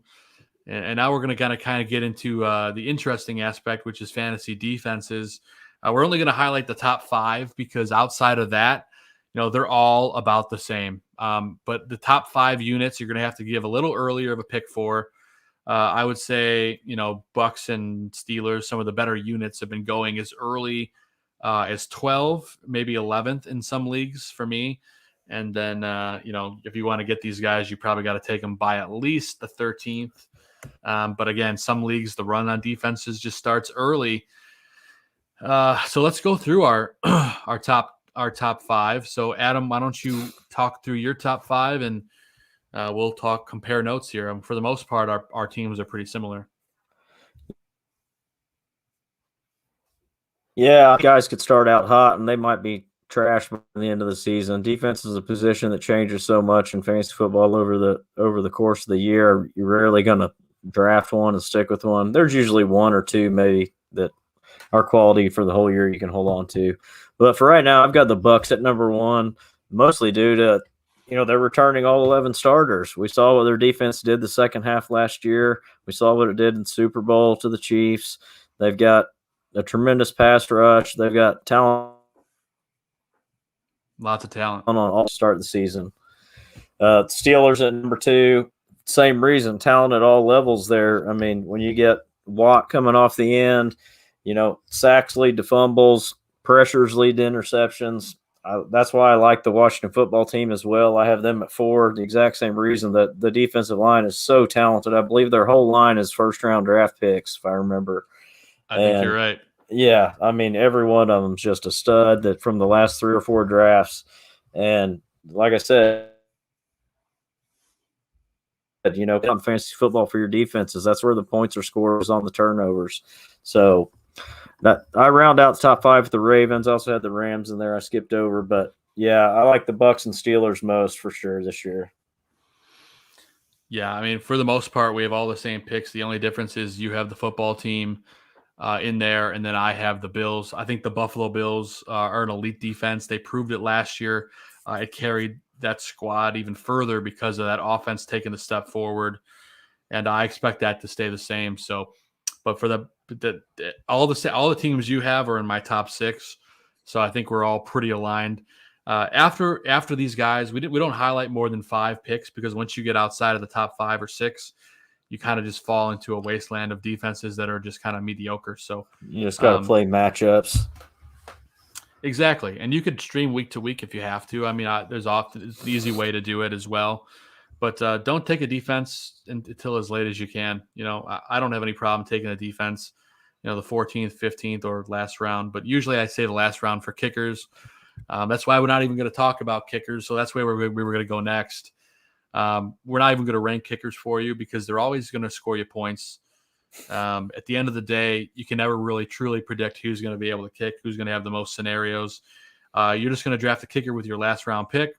And now we're going to kind of get into the interesting aspect, which is fantasy defenses. We're only going to highlight the top 5 because outside of that, they're all about the same. But the top 5 units, you're going to have to give a little earlier of a pick for. I would say, Bucks and Steelers, some of the better units have been going as early as 12, maybe 11th in some leagues for me. And then, if you want to get these guys, you probably got to take them by at least the 13th. But again, some leagues, the run on defenses just starts early. So let's go through our top 5. So Adam, why don't you talk through your top 5 and we'll compare notes here. For the most part, our teams are pretty similar. Yeah, guys could start out hot and they might be trash by the end of the season. Defense is a position that changes so much in fantasy football over the course of the year. You're rarely going to draft one and stick with one. There's usually one or two maybe that are quality for the whole year you can hold on to. But for right now, I've got the Bucks at number 1, mostly due to they're returning all 11 starters. We saw what their defense did the second half last year. We saw what it did in Super Bowl to the Chiefs. They've got a tremendous pass rush. They've got talent. Lots of talent on all start of the season. Steelers at number 2, same reason, talent at all levels there. I mean, when you get Watt coming off the end, sacks lead to fumbles, pressures lead to interceptions. That's why I like the Washington football team as well. I have them at 4, the exact same reason that the defensive line is so talented. I believe their whole line is first-round draft picks, if I remember. I think you're right. Yeah, I mean, every one of them is just a stud that from the last 3 or 4 drafts. And like I said, on fantasy football for your defenses, that's where the points are scored, is on the turnovers. So that I round out the top 5 with the Ravens. I also had the Rams in there I skipped over. But, yeah, I like the Bucks and Steelers most for sure this year. Yeah, I mean, for the most part, we have all the same picks. The only difference is you have the football team in there, and then I have the Bills. I think the Buffalo Bills are an elite defense. They proved it last year. It carried that squad even further because of that offense taking the step forward, and I expect that to stay the same. So, but for all the teams you have are in my top 6, so I think we're all pretty aligned. After these guys, we don't highlight more than 5 picks because once you get outside of the top 5 or 6, you kind of just fall into a wasteland of defenses that are just kind of mediocre. So you just got to play matchups. Exactly. And you could stream week to week if you have to. I mean, there's often it's an easy way to do it as well. But don't take a defense until as late as you can. I don't have any problem taking a defense, the 14th, 15th, or last round. But usually I say the last round for kickers. That's why we're not even going to talk about kickers. So that's where we were going to go next. We're not even going to rank kickers for you because they're always going to score you points. At the end of the day, you can never really truly predict who's going to be able to kick, who's going to have the most scenarios. You're just going to draft a kicker with your last round pick,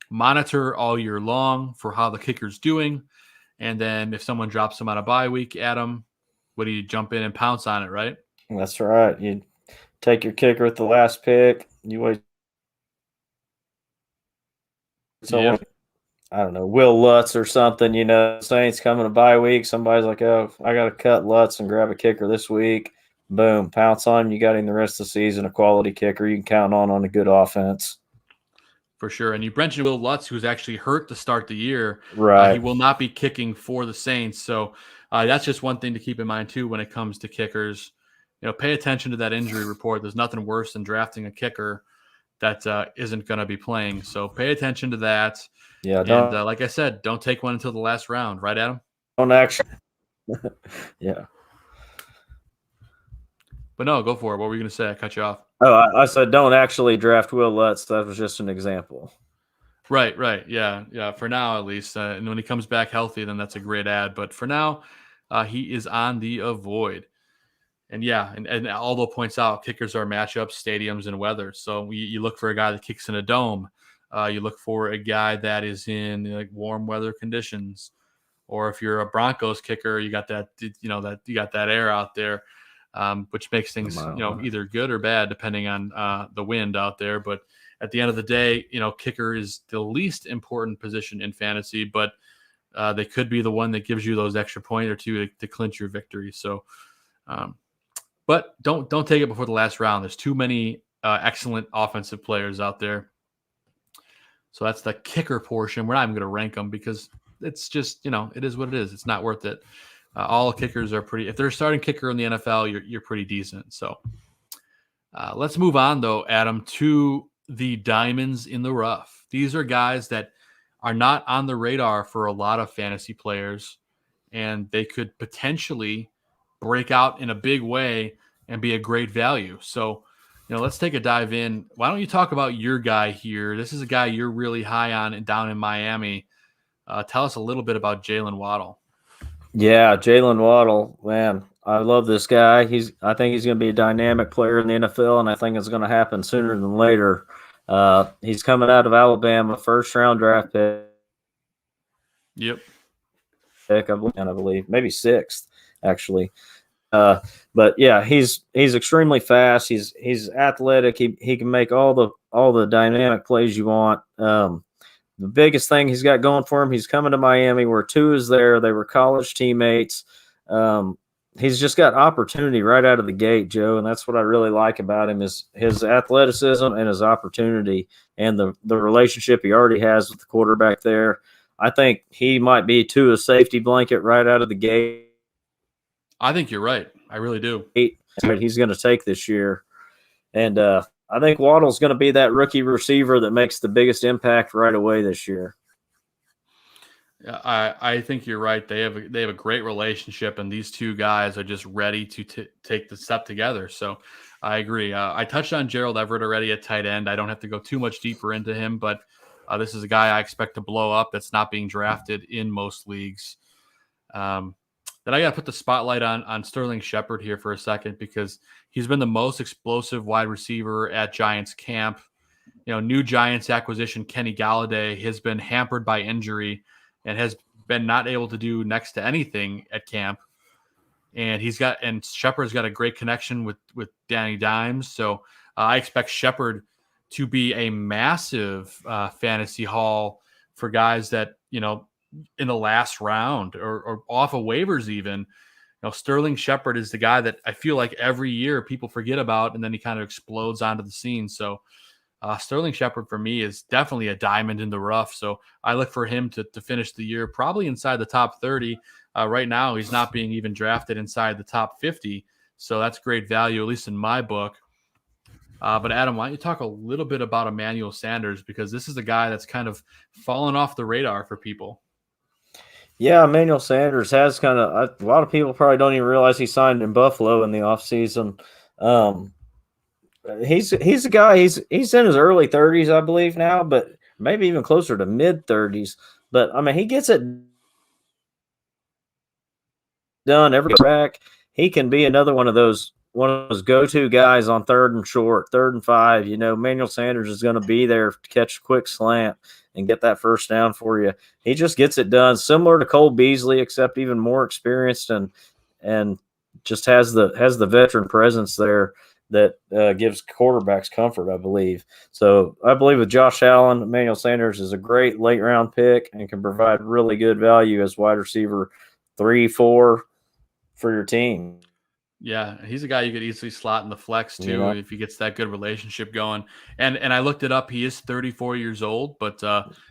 monitor all year long for how the kicker's doing. And then if someone drops them on a bye week, Adam, what do you jump in and pounce on it, right? That's right. You take your kicker with the last pick. You wait. So I don't know, Will Lutz or something, Saints coming to bye week. Somebody's like, oh, I got to cut Lutz and grab a kicker this week. Boom, pounce on him. You got him the rest of the season, a quality kicker you can count on a good offense. For sure. And you mentioned Will Lutz, who's actually hurt to start the year. Right. He will not be kicking for the Saints. So that's just one thing to keep in mind, too, when it comes to kickers. Pay attention to that injury report. There's nothing worse than drafting a kicker that isn't going to be playing. So pay attention to that. Yeah. And like I said, don't take one until the last round. Right, Adam? Don't actually. Yeah. But no, go for it. What were you going to say? I cut you off. Oh, I said don't actually draft Will Lutz. That was just an example. Right. Yeah. For now, at least. And when he comes back healthy, then that's a great ad. But for now, he is on the avoid. And yeah, and Aldo points out kickers are matchups, stadiums, and weather. So you look for a guy that kicks in a dome. You look for a guy that is in like warm weather conditions. Or if you're a Broncos kicker, you got that air out there. Which makes things, either good or bad depending on the wind out there. But at the end of the day, kicker is the least important position in fantasy, but they could be the one that gives you those extra point or two to clinch your victory. So, but don't take it before the last round. There's too many excellent offensive players out there. So that's the kicker portion. We're not even going to rank them because it's just, it is what it is. It's not worth it. All kickers are pretty. If they're a starting kicker in the NFL, you're pretty decent. So let's move on, though, Adam, to the diamonds in the rough. These are guys that are not on the radar for a lot of fantasy players, and they could potentially break out in a big way and be a great value. So, let's take a dive in. Why don't you talk about your guy here? This is a guy you're really high on and down in Miami. Tell us a little bit about Jalen Waddle. Yeah, Jalen Waddle, man, I love this guy. I think he's going to be a dynamic player in the NFL, and I think it's going to happen sooner than later. He's coming out of Alabama, first-round draft pick. Yep. I believe maybe sixth, actually. But yeah, he's extremely fast. He's athletic. He can make all the dynamic plays you want. The biggest thing he's got going for him, he's coming to Miami where Tua is there. They were college teammates. He's just got opportunity right out of the gate, Joe, and that's what I really like about him is his athleticism and his opportunity and the relationship he already has with the quarterback there. I think he might be Tua's safety blanket right out of the gate. I think you're right. I really do. He's going to take this year. And I think Waddle's going to be that rookie receiver that makes the biggest impact right away this year. Yeah, I think you're right. They have a great relationship, and these two guys are just ready to take the step together. So I agree. I touched on Gerald Everett already at tight end. I don't have to go too much deeper into him, but this is a guy I expect to blow up that's not being drafted in most leagues. Then I got to put the spotlight on Sterling Shepard here for a second because he's been the most explosive wide receiver at Giants camp. New Giants acquisition Kenny Galladay has been hampered by injury and has been not able to do next to anything at camp. And Shepard's got a great connection with Danny Dimes. So I expect Shepard to be a massive fantasy haul for guys that, in the last round or off of waivers even. Sterling Shepard is the guy that I feel like every year people forget about, and then he kind of explodes onto the scene. So Sterling Shepard for me is definitely a diamond in the rough. So I look for him to finish the year probably inside the top 30. Right now, he's not being even drafted inside the top 50. So that's great value, at least in my book. But Adam, why don't you talk a little bit about Emmanuel Sanders, because this is a guy that's kind of fallen off the radar for people. Yeah, Emmanuel Sanders has kind of – a lot of people probably don't even realize he signed in Buffalo in the offseason. He's a guy, he's in his early 30s, I believe now, but maybe even closer to mid-30s. But, I mean, he gets it done every back. He can be another one of those go-to guys on third and short, 3rd and 5. Emmanuel Sanders is going to be there to catch a quick slant and get that first down for you. He just gets it done, similar to Cole Beasley, except even more experienced and just has the veteran presence there that gives quarterbacks comfort, I believe. So I believe with Josh Allen, Emmanuel Sanders is a great late-round pick and can provide really good value as wide receiver 3-4 for your team. Yeah, he's a guy you could easily slot in the flex too Yeah. if he gets that good relationship going. And I looked it up. He is 34 years old, but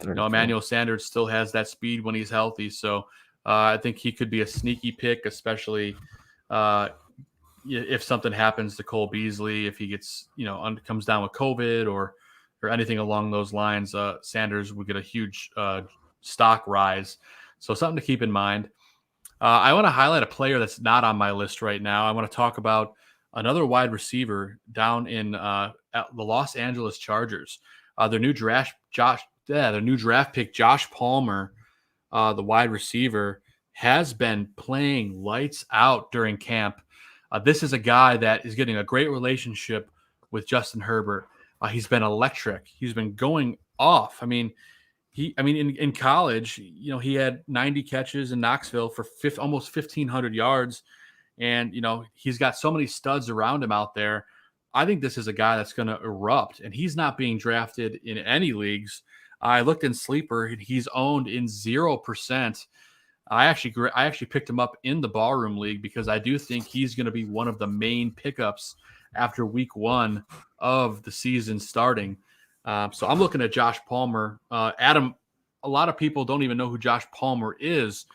Emmanuel Sanders still has that speed when he's healthy. So I think he could be a sneaky pick, especially if something happens to Cole Beasley, if he gets comes down with COVID or anything along those lines. Sanders would get a huge stock rise. So something to keep in mind. I want to highlight a player that's not on my list right now. I want to talk about another wide receiver down in at the Los Angeles Chargers. Their new draft pick, Josh Palmer, the wide receiver, has been playing lights out during camp. This is a guy that is getting a great relationship with Justin Herbert. He's been electric. He's been going off. In college, he had 90 catches in Knoxville for almost 1,500 yards. And, he's got so many studs around him out there. I think this is a guy that's going to erupt, and he's not being drafted in any leagues. I looked in Sleeper, and he's owned in 0%. I actually picked him up in the Ballroom League because I do think he's going to be one of the main pickups after week 1 of the season starting. So I'm looking at Josh Palmer. Adam, a lot of people don't even know who Josh Palmer is,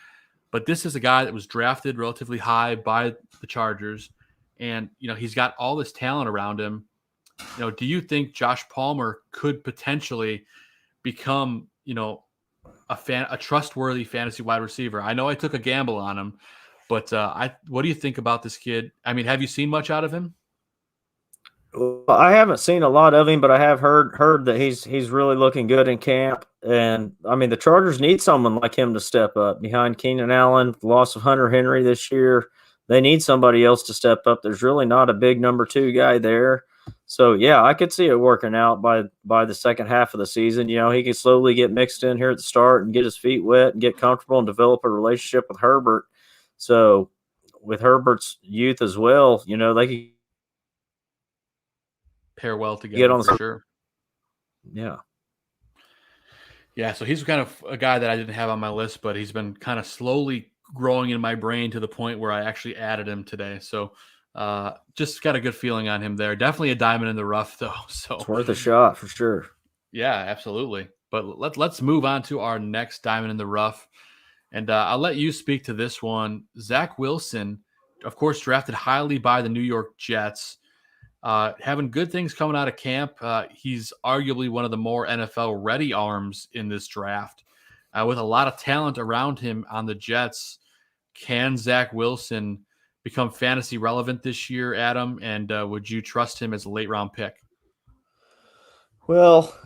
but this is a guy that was drafted relatively high by the Chargers, and he's got all this talent around him. Do you think Josh Palmer could potentially become a trustworthy fantasy wide receiver? I know I took a gamble on him, but what do you think about this kid? Have you seen much out of him? Well, I haven't seen a lot of him, but I have heard that he's really looking good in camp. And the Chargers need someone like him to step up behind Keenan Allen. The loss of Hunter Henry this year, they need somebody else to step up. There's really not a big number 2 guy there. So yeah, I could see it working out by the second half of the season. He could slowly get mixed in here at the start and get his feet wet and get comfortable and develop a relationship with Herbert. So with Herbert's youth as well, they could pair well together for sure. Yeah. So he's kind of a guy that I didn't have on my list, but he's been kind of slowly growing in my brain to the point where I actually added him today. So just got a good feeling on him there. Definitely a diamond in the rough, though. So it's worth a shot for sure. Yeah, absolutely. But let's move on to our next diamond in the rough, and I'll let you speak to this one. Zach Wilson, of course, drafted highly by the New York Jets. Having good things coming out of camp. He's arguably one of the more NFL-ready arms in this draft. With a lot of talent around him on the Jets, can Zach Wilson become fantasy relevant this year, Adam? And would you trust him as a late-round pick? Well,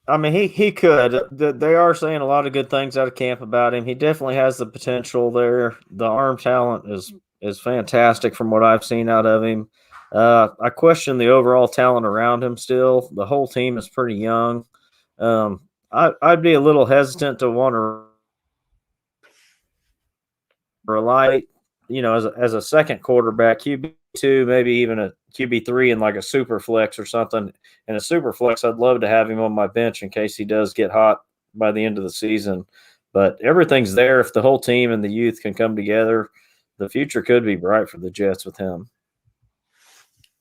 he could. They are saying a lot of good things out of camp about him. He definitely has the potential there. The arm talent is fantastic from what I've seen out of him. I question the overall talent around him still. The whole team is pretty young. I'd be a little hesitant to want to rely, as a second quarterback, QB2, maybe even a QB3 in like a super flex or something. In a super flex, I'd love to have him on my bench in case he does get hot by the end of the season. But everything's there. If the whole team and the youth can come together, the future could be bright for the Jets with him.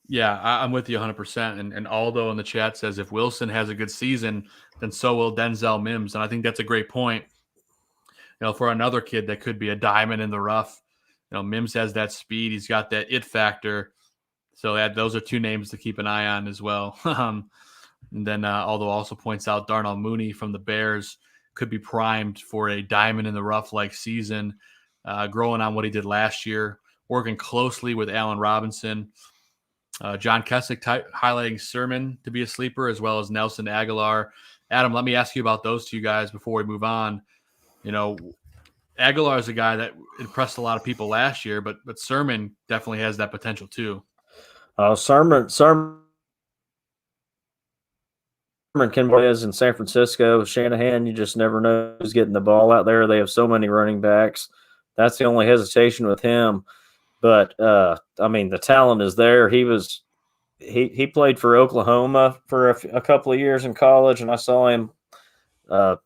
Yeah, I'm with you 100%. And Aldo in the chat says if Wilson has a good season, then so will Denzel Mims. And I think that's a great point. For another kid that could be a diamond in the rough, Mims has that speed. He's got that it factor. So those are 2 names to keep an eye on as well. And then Aldo also points out Darnell Mooney from the Bears could be primed for a diamond in the rough like season, growing on what he did last year, working closely with Allen Robinson. John Kessick highlighting Sermon to be a sleeper, as well as Nelson Aguilar. Adam, let me ask you about those 2 guys before we move on. Aguilar is a guy that impressed a lot of people last year, but Sermon definitely has that potential too. Sermon can play as in San Francisco. Shanahan, you just never know who's getting the ball out there. They have so many running backs. That's the only hesitation with him. But the talent is there. He played for Oklahoma for a couple of years in college, and I saw him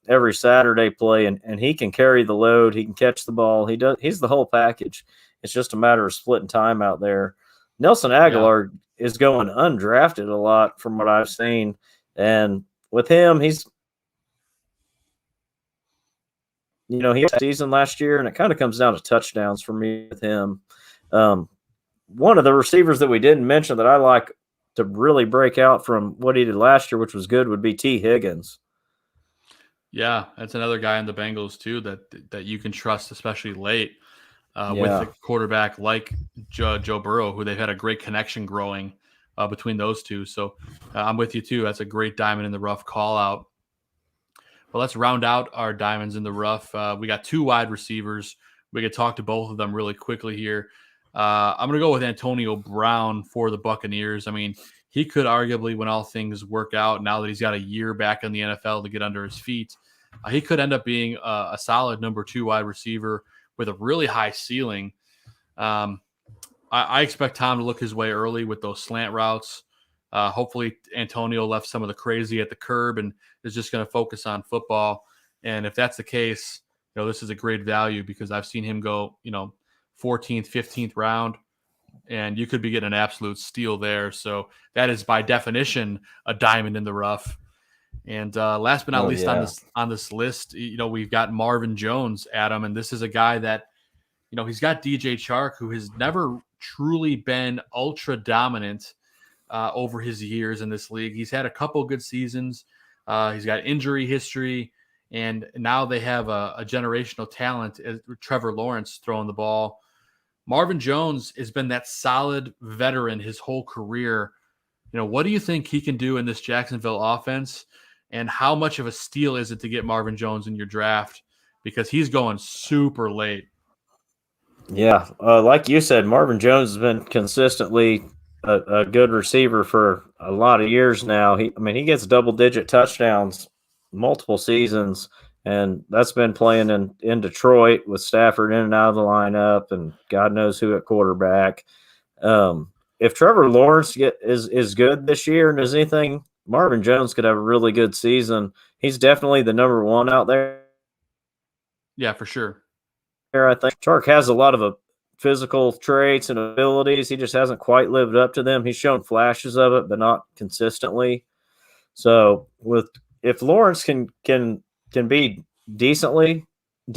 every Saturday play, and he can carry the load. He can catch the ball. He's the whole package. It's just a matter of splitting time out there. Nelson Aguilar is going undrafted a lot from what I've seen. And with him, he had a season last year, and it kind of comes down to touchdowns for me with him. One of the receivers that we didn't mention that I like to really break out from what he did last year, which was good, would be T. Higgins. Yeah, that's another guy in the Bengals too that you can trust, especially late with a quarterback like Joe Burrow, who they've had a great connection growing between those two. So I'm with you too. That's a great diamond in the rough call out. Well, let's round out our diamonds in the rough. We got 2 wide receivers. We could talk to both of them really quickly here. I'm going to go with Antonio Brown for the Buccaneers. I mean, he could arguably, when all things work out, now that he's got a year back in the NFL to get under his feet, he could end up being a solid number 2 wide receiver with a really high ceiling. I expect Tom to look his way early with those slant routes. Hopefully Antonio left some of the crazy at the curb and is just going to focus on football. And if that's the case, this is a great value because I've seen him go, 14th, 15th round, and you could be getting an absolute steal there. So that is by definition a diamond in the rough. And last but not least on this list, we've got Marvin Jones, Adam, and this is a guy that, he's got DJ Chark, who has never truly been ultra dominant over his years in this league. He's had a couple good seasons. He's got injury history, and now they have a generational talent, Trevor Lawrence throwing the ball. Marvin Jones has been that solid veteran his whole career. What do you think he can do in this Jacksonville offense, and how much of a steal is it to get Marvin Jones in your draft? Because he's going super late. Yeah, like you said, Marvin Jones has been consistently a good receiver for a lot of years now. He gets double-digit touchdowns multiple seasons, and that's been playing in Detroit with Stafford in and out of the lineup, and God knows who at quarterback. If Trevor Lawrence is good this year and does anything, Marvin Jones could have a really good season. He's definitely the number 1 out there. Yeah, for sure. I think Chark has a lot of physical traits and abilities. He just hasn't quite lived up to them. He's shown flashes of it, but not consistently. So if Lawrence can be decently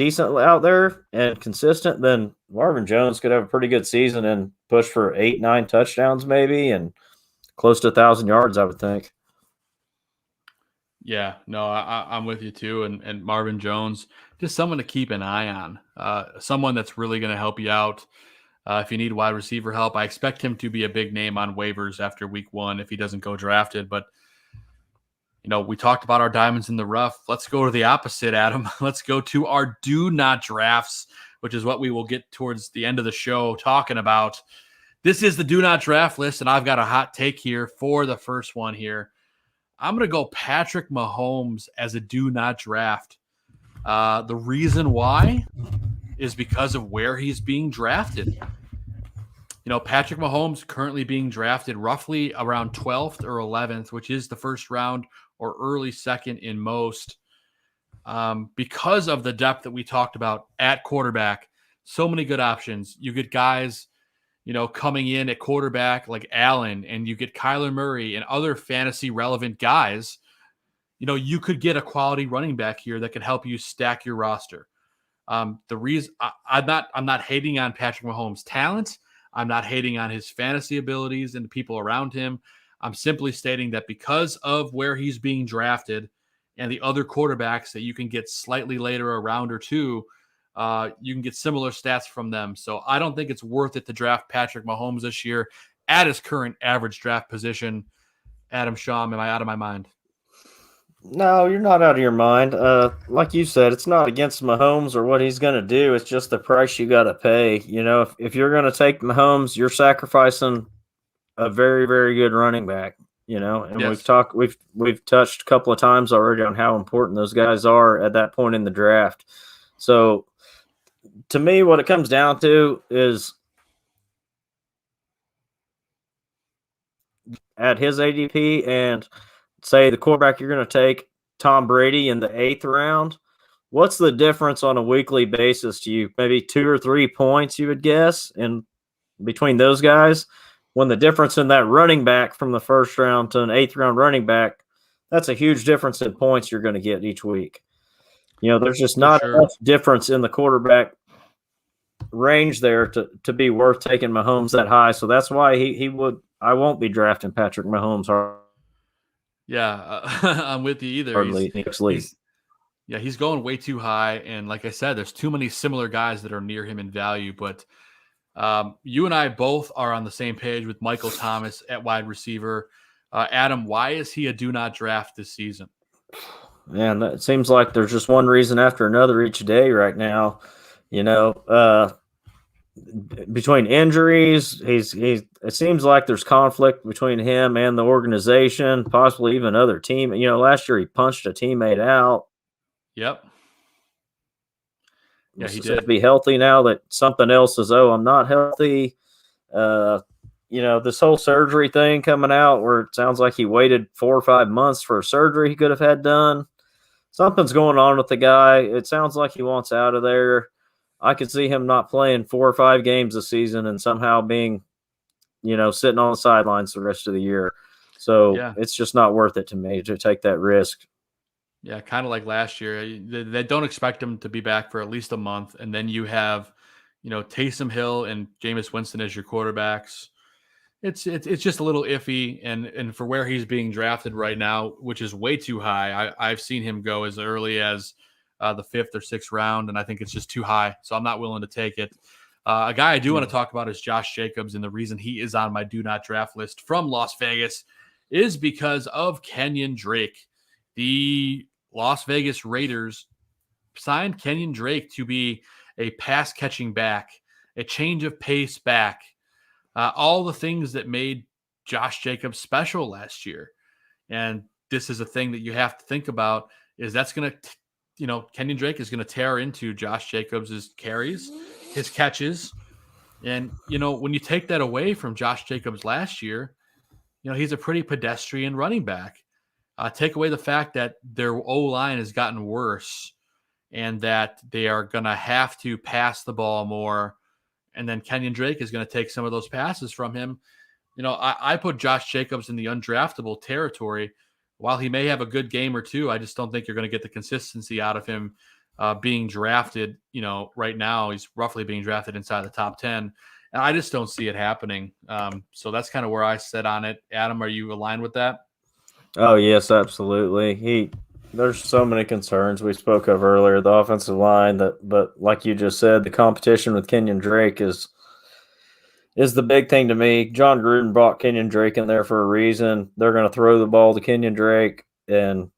out there and consistent, then Marvin Jones could have a pretty good season and push for 8-9 touchdowns maybe and close to 1,000 yards, I would think. Yeah, no, I'm with you too. And Marvin Jones, just someone to keep an eye on, someone that's really going to help you out. If you need wide receiver help, I expect him to be a big name on waivers after week 1 if he doesn't go drafted. But, we talked about our diamonds in the rough. Let's go to the opposite, Adam. Let's go to our do not drafts, which is what we will get towards the end of the show talking about. This is the do not draft list, and I've got a hot take here for the first one here. I'm going to go Patrick Mahomes as a do not draft. The reason why is because of where he's being drafted. Patrick Mahomes currently being drafted roughly around 12th or 11th, which is the first round or early second in most. Because of the depth that we talked about at quarterback, so many good options. You get guys, coming in at quarterback like Allen, and you get Kyler Murray and other fantasy relevant guys. You could get a quality running back here that could help you stack your roster. The reason I'm not hating on Patrick Mahomes' talent. I'm not hating on his fantasy abilities and the people around him. I'm simply stating that because of where he's being drafted and the other quarterbacks that you can get slightly later, a round or 2, you can get similar stats from them. So I don't think it's worth it to draft Patrick Mahomes this year at his current average draft position. Adam Schaum, am I out of my mind? No, you're not out of your mind. Like you said, it's not against Mahomes or what he's going to do. It's just the price you got to pay. If you're going to take Mahomes, you're sacrificing a very, very good running back. And yes. we've touched a couple of times already on how important those guys are at that point in the draft. So, to me, what it comes down to is at his ADP and say the quarterback you're going to take, Tom Brady, in the 8th round, what's the difference on a weekly basis to you? Maybe 2 or 3 points, you would guess, in between those guys. When the difference in that running back from the first round to an 8th round running back, that's a huge difference in points you're going to get each week. There's just For not sure. enough difference in the quarterback range there to be worth taking Mahomes that high. So that's why I won't be drafting Patrick Mahomes Yeah, I'm with you either. hardly next league. He's going way too high. And like I said, there's too many similar guys that are near him in value. But you and I both are on the same page with Michael Thomas at wide receiver. Adam, why is he a do not draft this season? Man, it seems like there's just one reason after another each day right now. Between injuries, it seems like there's conflict between him and the organization, possibly even other team. Last year he punched a teammate out. Yep. Yeah, he To did. be healthy now that something else is, I'm not healthy. This whole surgery thing coming out where it sounds like he waited 4 or 5 months for a surgery he could have had done. Something's going on with the guy. It sounds like he wants out of there. I could see him not playing 4 or 5 games this season and somehow being, sitting on the sidelines the rest of the year. So It's just not worth it to me to take that risk. Yeah, kind of like last year. They don't expect him to be back for at least a month. And then you have, Taysom Hill and Jameis Winston as your quarterbacks. It's just a little iffy. And for where he's being drafted right now, which is way too high, I've seen him go as early as the 5th or 6th round, and I think it's just too high. So I'm not willing to take it. A guy I do want to talk about is Josh Jacobs, and the reason he is on my do not draft list from Las Vegas is because of Kenyon Drake. The Las Vegas Raiders signed Kenyon Drake to be a pass-catching back, a change of pace back, all the things that made Josh Jacobs special last year. And this is a thing that you have to think about, is that's going to Kenyon Drake is going to tear into Josh Jacobs' carries, his catches. And, when you take that away from Josh Jacobs last year, he's a pretty pedestrian running back. Take away the fact that their O-line has gotten worse and that they are going to have to pass the ball more. And then Kenyon Drake is going to take some of those passes from him. I put Josh Jacobs in the undraftable territory. While he may have a good game or two, I just don't think you're going to get the consistency out of him being drafted. Right now he's roughly being drafted inside the top 10. And I just don't see it happening. So that's kind of where I sit on it. Adam, are you aligned with that? Oh, yes, absolutely. There's so many concerns we spoke of earlier, the offensive line, but like you just said, the competition with Kenyon Drake is the big thing to me. John Gruden brought Kenyon Drake in there for a reason. They're going to throw the ball to Kenyon Drake, and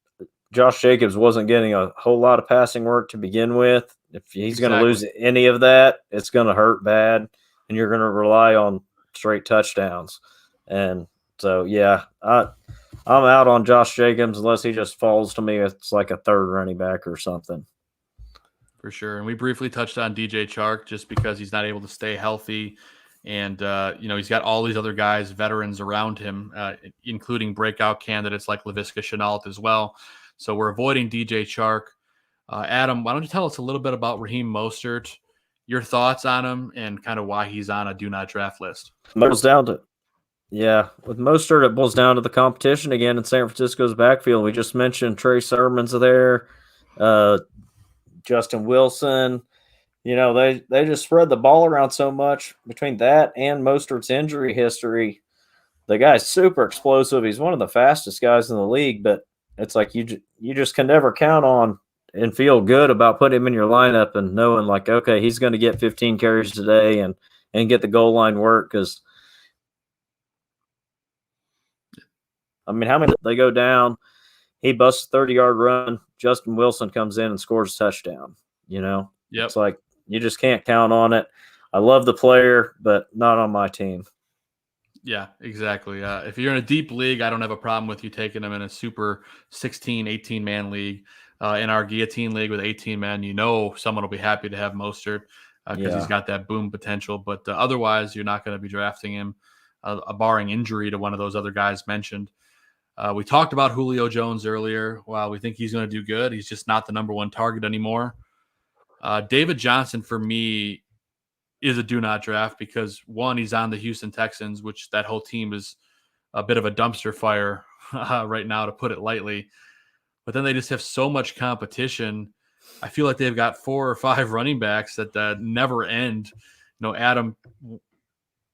Josh Jacobs wasn't getting a whole lot of passing work to begin with. If he's going to lose any of that, it's going to hurt bad, and you're going to rely on straight touchdowns. And so, I'm out on Josh Jacobs unless he just falls to me. It's like a 3rd running back or something. For sure. And we briefly touched on DJ Chark just because he's not able to stay healthy. And, he's got all these other guys, veterans around him, including breakout candidates like Laviska Shenault as well. So we're avoiding DJ Chark. Adam, why don't you tell us a little bit about Raheem Mostert, your thoughts on him, and kind of why he's on a do not draft list? With Mostert, it boils down to the competition again in San Francisco's backfield. We just mentioned Trey Sermon's there, Justin Wilson. They just spread the ball around so much between that and Mostert's injury history. The guy's super explosive. He's one of the fastest guys in the league, but it's like you just can never count on and feel good about putting him in your lineup and knowing like, okay, he's going to get 15 carries today and get the goal line work. Because how many they go down, he busts a 30-yard run, Justin Wilson comes in and scores a touchdown. Yep. It's like you just can't count on it. I love the player, but not on my team. Yeah, exactly. If you're in a deep league, I don't have a problem with you taking him in a super 16, 18-man league. In our guillotine league with 18 men, someone will be happy to have Mostert because he's got that boom potential. But otherwise, you're not going to be drafting him, barring injury to one of those other guys mentioned. We talked about Julio Jones earlier. Wow, we think he's going to do good. He's just not the number one target anymore. David Johnson, for me, is a do not draft because, one, he's on the Houston Texans, which that whole team is a bit of a dumpster fire right now, to put it lightly. But then they just have so much competition. I feel like they've got 4 or 5 running backs that never end. Adam,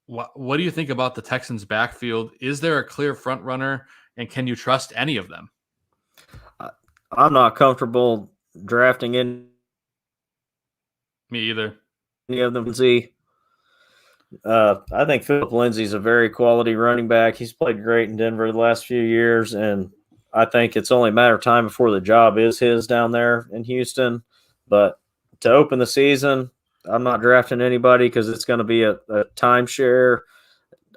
what do you think about the Texans' backfield? Is there a clear front runner, and can you trust any of them? I'm not comfortable drafting in Me either. any of them. I think Philip Lindsay's a very quality running back. He's played great in Denver the last few years, and I think it's only a matter of time before the job is his down there in Houston. But to open the season, I'm not drafting anybody because it's going to be a timeshare.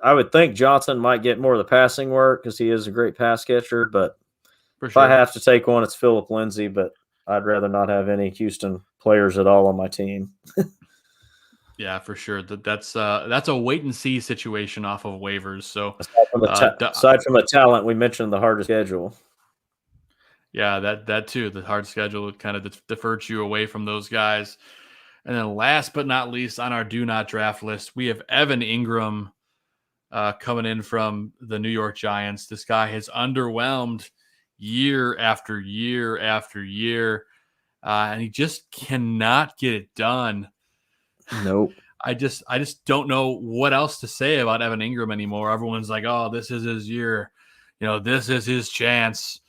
I would think Johnson might get more of the passing work because he is a great pass catcher. But if I have to take one, it's Philip Lindsay. But I'd rather not have any Houston players at all on my team. Yeah, for sure. That's a wait and see situation off of waivers. So aside from the talent, we mentioned the hardest schedule. Yeah, that too. The hard schedule kind of defers you away from those guys. And then last but not least on our do not draft list, we have Evan Ingram coming in from the New York Giants. This guy has underwhelmed year after year after year, and he just cannot get it done. Nope. I just don't know what else to say about Evan Ingram anymore. Everyone's like, oh, this is his year. This is his chance.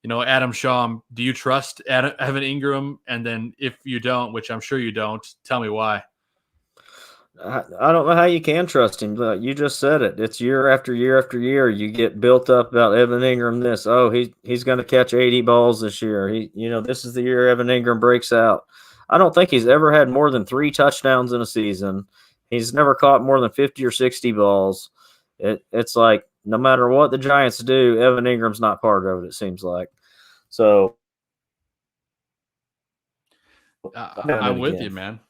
Adam Schaum, do you trust Evan Ingram? And then if you don't, which I'm sure you don't, tell me why. I don't know how you can trust him. You just said it. It's year after year after year. You get built up about Evan Ingram this. Oh, he's going to catch 80 balls this year. This is the year Evan Ingram breaks out. I don't think he's ever had more than 3 touchdowns in a season. He's never caught more than 50 or 60 balls. It's like no matter what the Giants do, Evan Ingram's not part of it, it seems like. So I'm with you, man.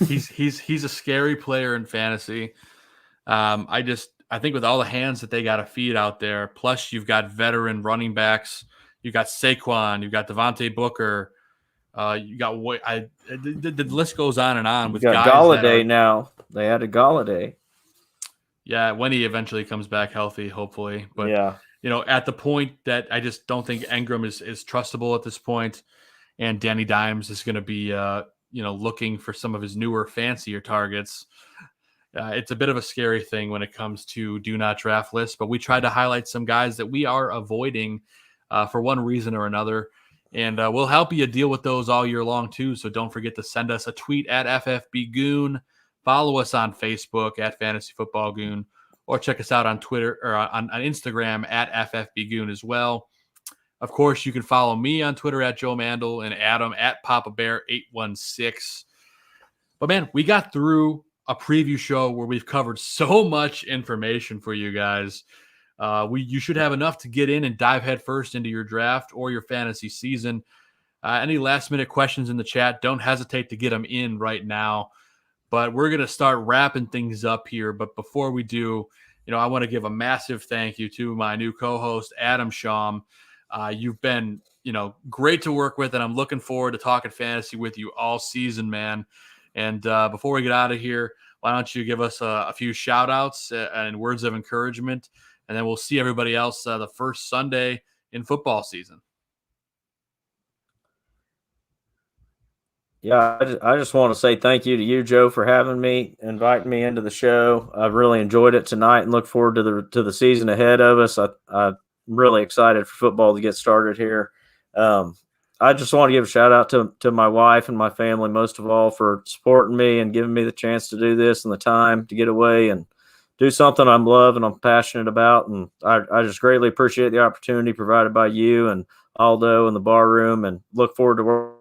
He's a scary player in fantasy. I think with all the hands that they got to feed out there, plus you've got veteran running backs, you got Saquon, you've got Devontae Booker. You got the list goes on and on with guys. Galladay now. They added Galladay. Yeah, when he eventually comes back healthy, hopefully. But yeah, at the point that I just don't think Ingram is trustable at this point, and Danny Dimes is going to be looking for some of his newer, fancier targets. It's a bit of a scary thing when it comes to do not draft lists, but we tried to highlight some guys that we are avoiding for one reason or another. And we'll help you deal with those all year long, too. So don't forget to send us a tweet at FFBGoon. Follow us on Facebook at Fantasy Football Goon, or check us out on Twitter or on Instagram at FFBGoon as well. Of course, you can follow me on Twitter at Joe Mandel and Adam at Papa Bear 816. But, man, we got through a preview show where we've covered so much information for you guys. You should have enough to get in and dive headfirst into your draft or your fantasy season. Any last-minute questions in the chat, don't hesitate to get them in right now. But we're going to start wrapping things up here. But before we do, I want to give a massive thank you to my new co-host, Adam Schaum. You've been, great to work with, and I'm looking forward to talking fantasy with you all season, man. And before we get out of here, why don't you give us a few shout-outs and words of encouragement, and then we'll see everybody else the first Sunday in football season. Yeah, I just want to say thank you to you, Joe, for having me, inviting me into the show. I've really enjoyed it tonight and look forward to the season ahead of us. I'm really excited for football to get started here. I just want to give a shout out to my wife and my family, most of all, for supporting me and giving me the chance to do this and the time to get away and do something I'm love and I'm passionate about. And I just greatly appreciate the opportunity provided by you and Aldo in the bar room, and look forward to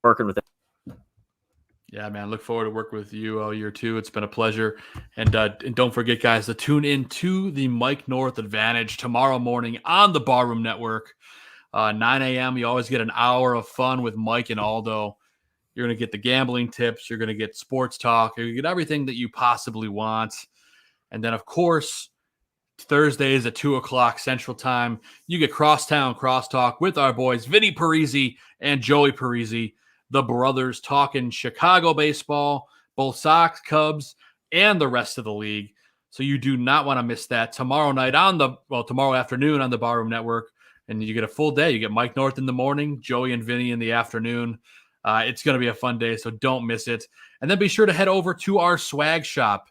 working with them. Yeah, man, look forward to working with you all year too. It's been a pleasure. And don't forget, guys, to tune in to the Mike North Advantage tomorrow morning on the Barroom Network. 9 a.m. You always get an hour of fun with Mike and Aldo. You're going to get the gambling tips. You're going to get sports talk. You're going to get everything that you possibly want. And then, of course, Thursdays at 2 o'clock Central Time. You get Crosstown Crosstalk with our boys Vinny Parisi and Joey Parisi, the brothers talking Chicago baseball, both Sox, Cubs, and the rest of the league. So you do not want to miss that tomorrow afternoon on the Barroom Network. And you get a full day. You get Mike North in the morning, Joey and Vinny in the afternoon. It's going to be a fun day, so don't miss it. And then be sure to head over to our swag shop.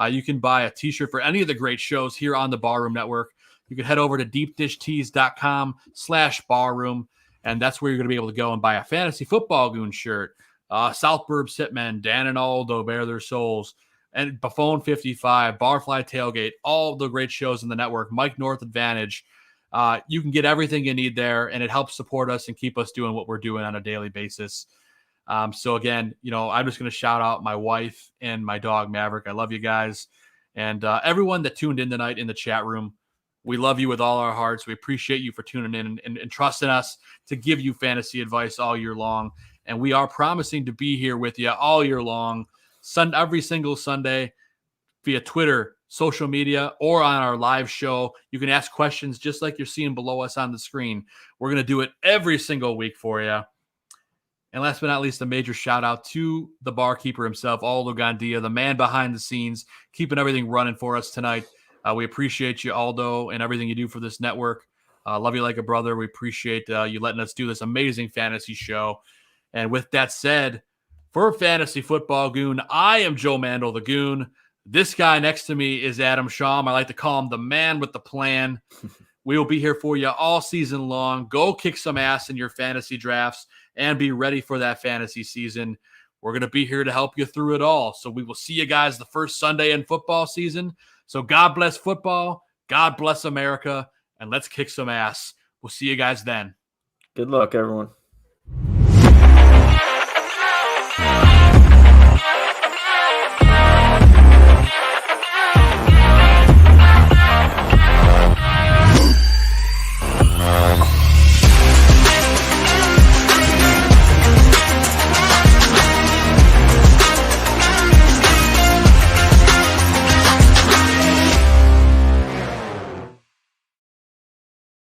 You can buy a t-shirt for any of the great shows here on the Barroom Network. You can head over to deepdishtees.com/barroom, and that's where you're going to be able to go and buy a fantasy football goon shirt. South Burb Sitmen, Dan and Aldo, Bare Their Souls, and Buffon 55, Barfly Tailgate, all the great shows in the network, Mike North Advantage. You can get everything you need there, and it helps support us and keep us doing what we're doing on a daily basis. So again, I'm just going to shout out my wife and my dog Maverick. I love you guys. And everyone that tuned in tonight in the chat room, we love you with all our hearts. We appreciate you for tuning in and trusting us to give you fantasy advice all year long. And we are promising to be here with you all year long, every single Sunday via Twitter, social media, or on our live show. You can ask questions just like you're seeing below us on the screen. We're going to do it every single week for you. And last but not least, a major shout out to the barkeeper himself, Aldo Gandia, the man behind the scenes, keeping everything running for us tonight. We appreciate you, Aldo, and everything you do for this network. Love you like a brother. We appreciate you letting us do this amazing fantasy show. And with that said, for Fantasy Football Goon, I am Joe Mandel, the Goon. This guy next to me is Adam Schaum. I like to call him the man with the plan. We will be here for you all season long. Go kick some ass in your fantasy drafts and be ready for that fantasy season. We're going to be here to help you through it all. So we will see you guys the first Sunday in football season. So God bless football. God bless America. And let's kick some ass. We'll see you guys then. Good luck, everyone.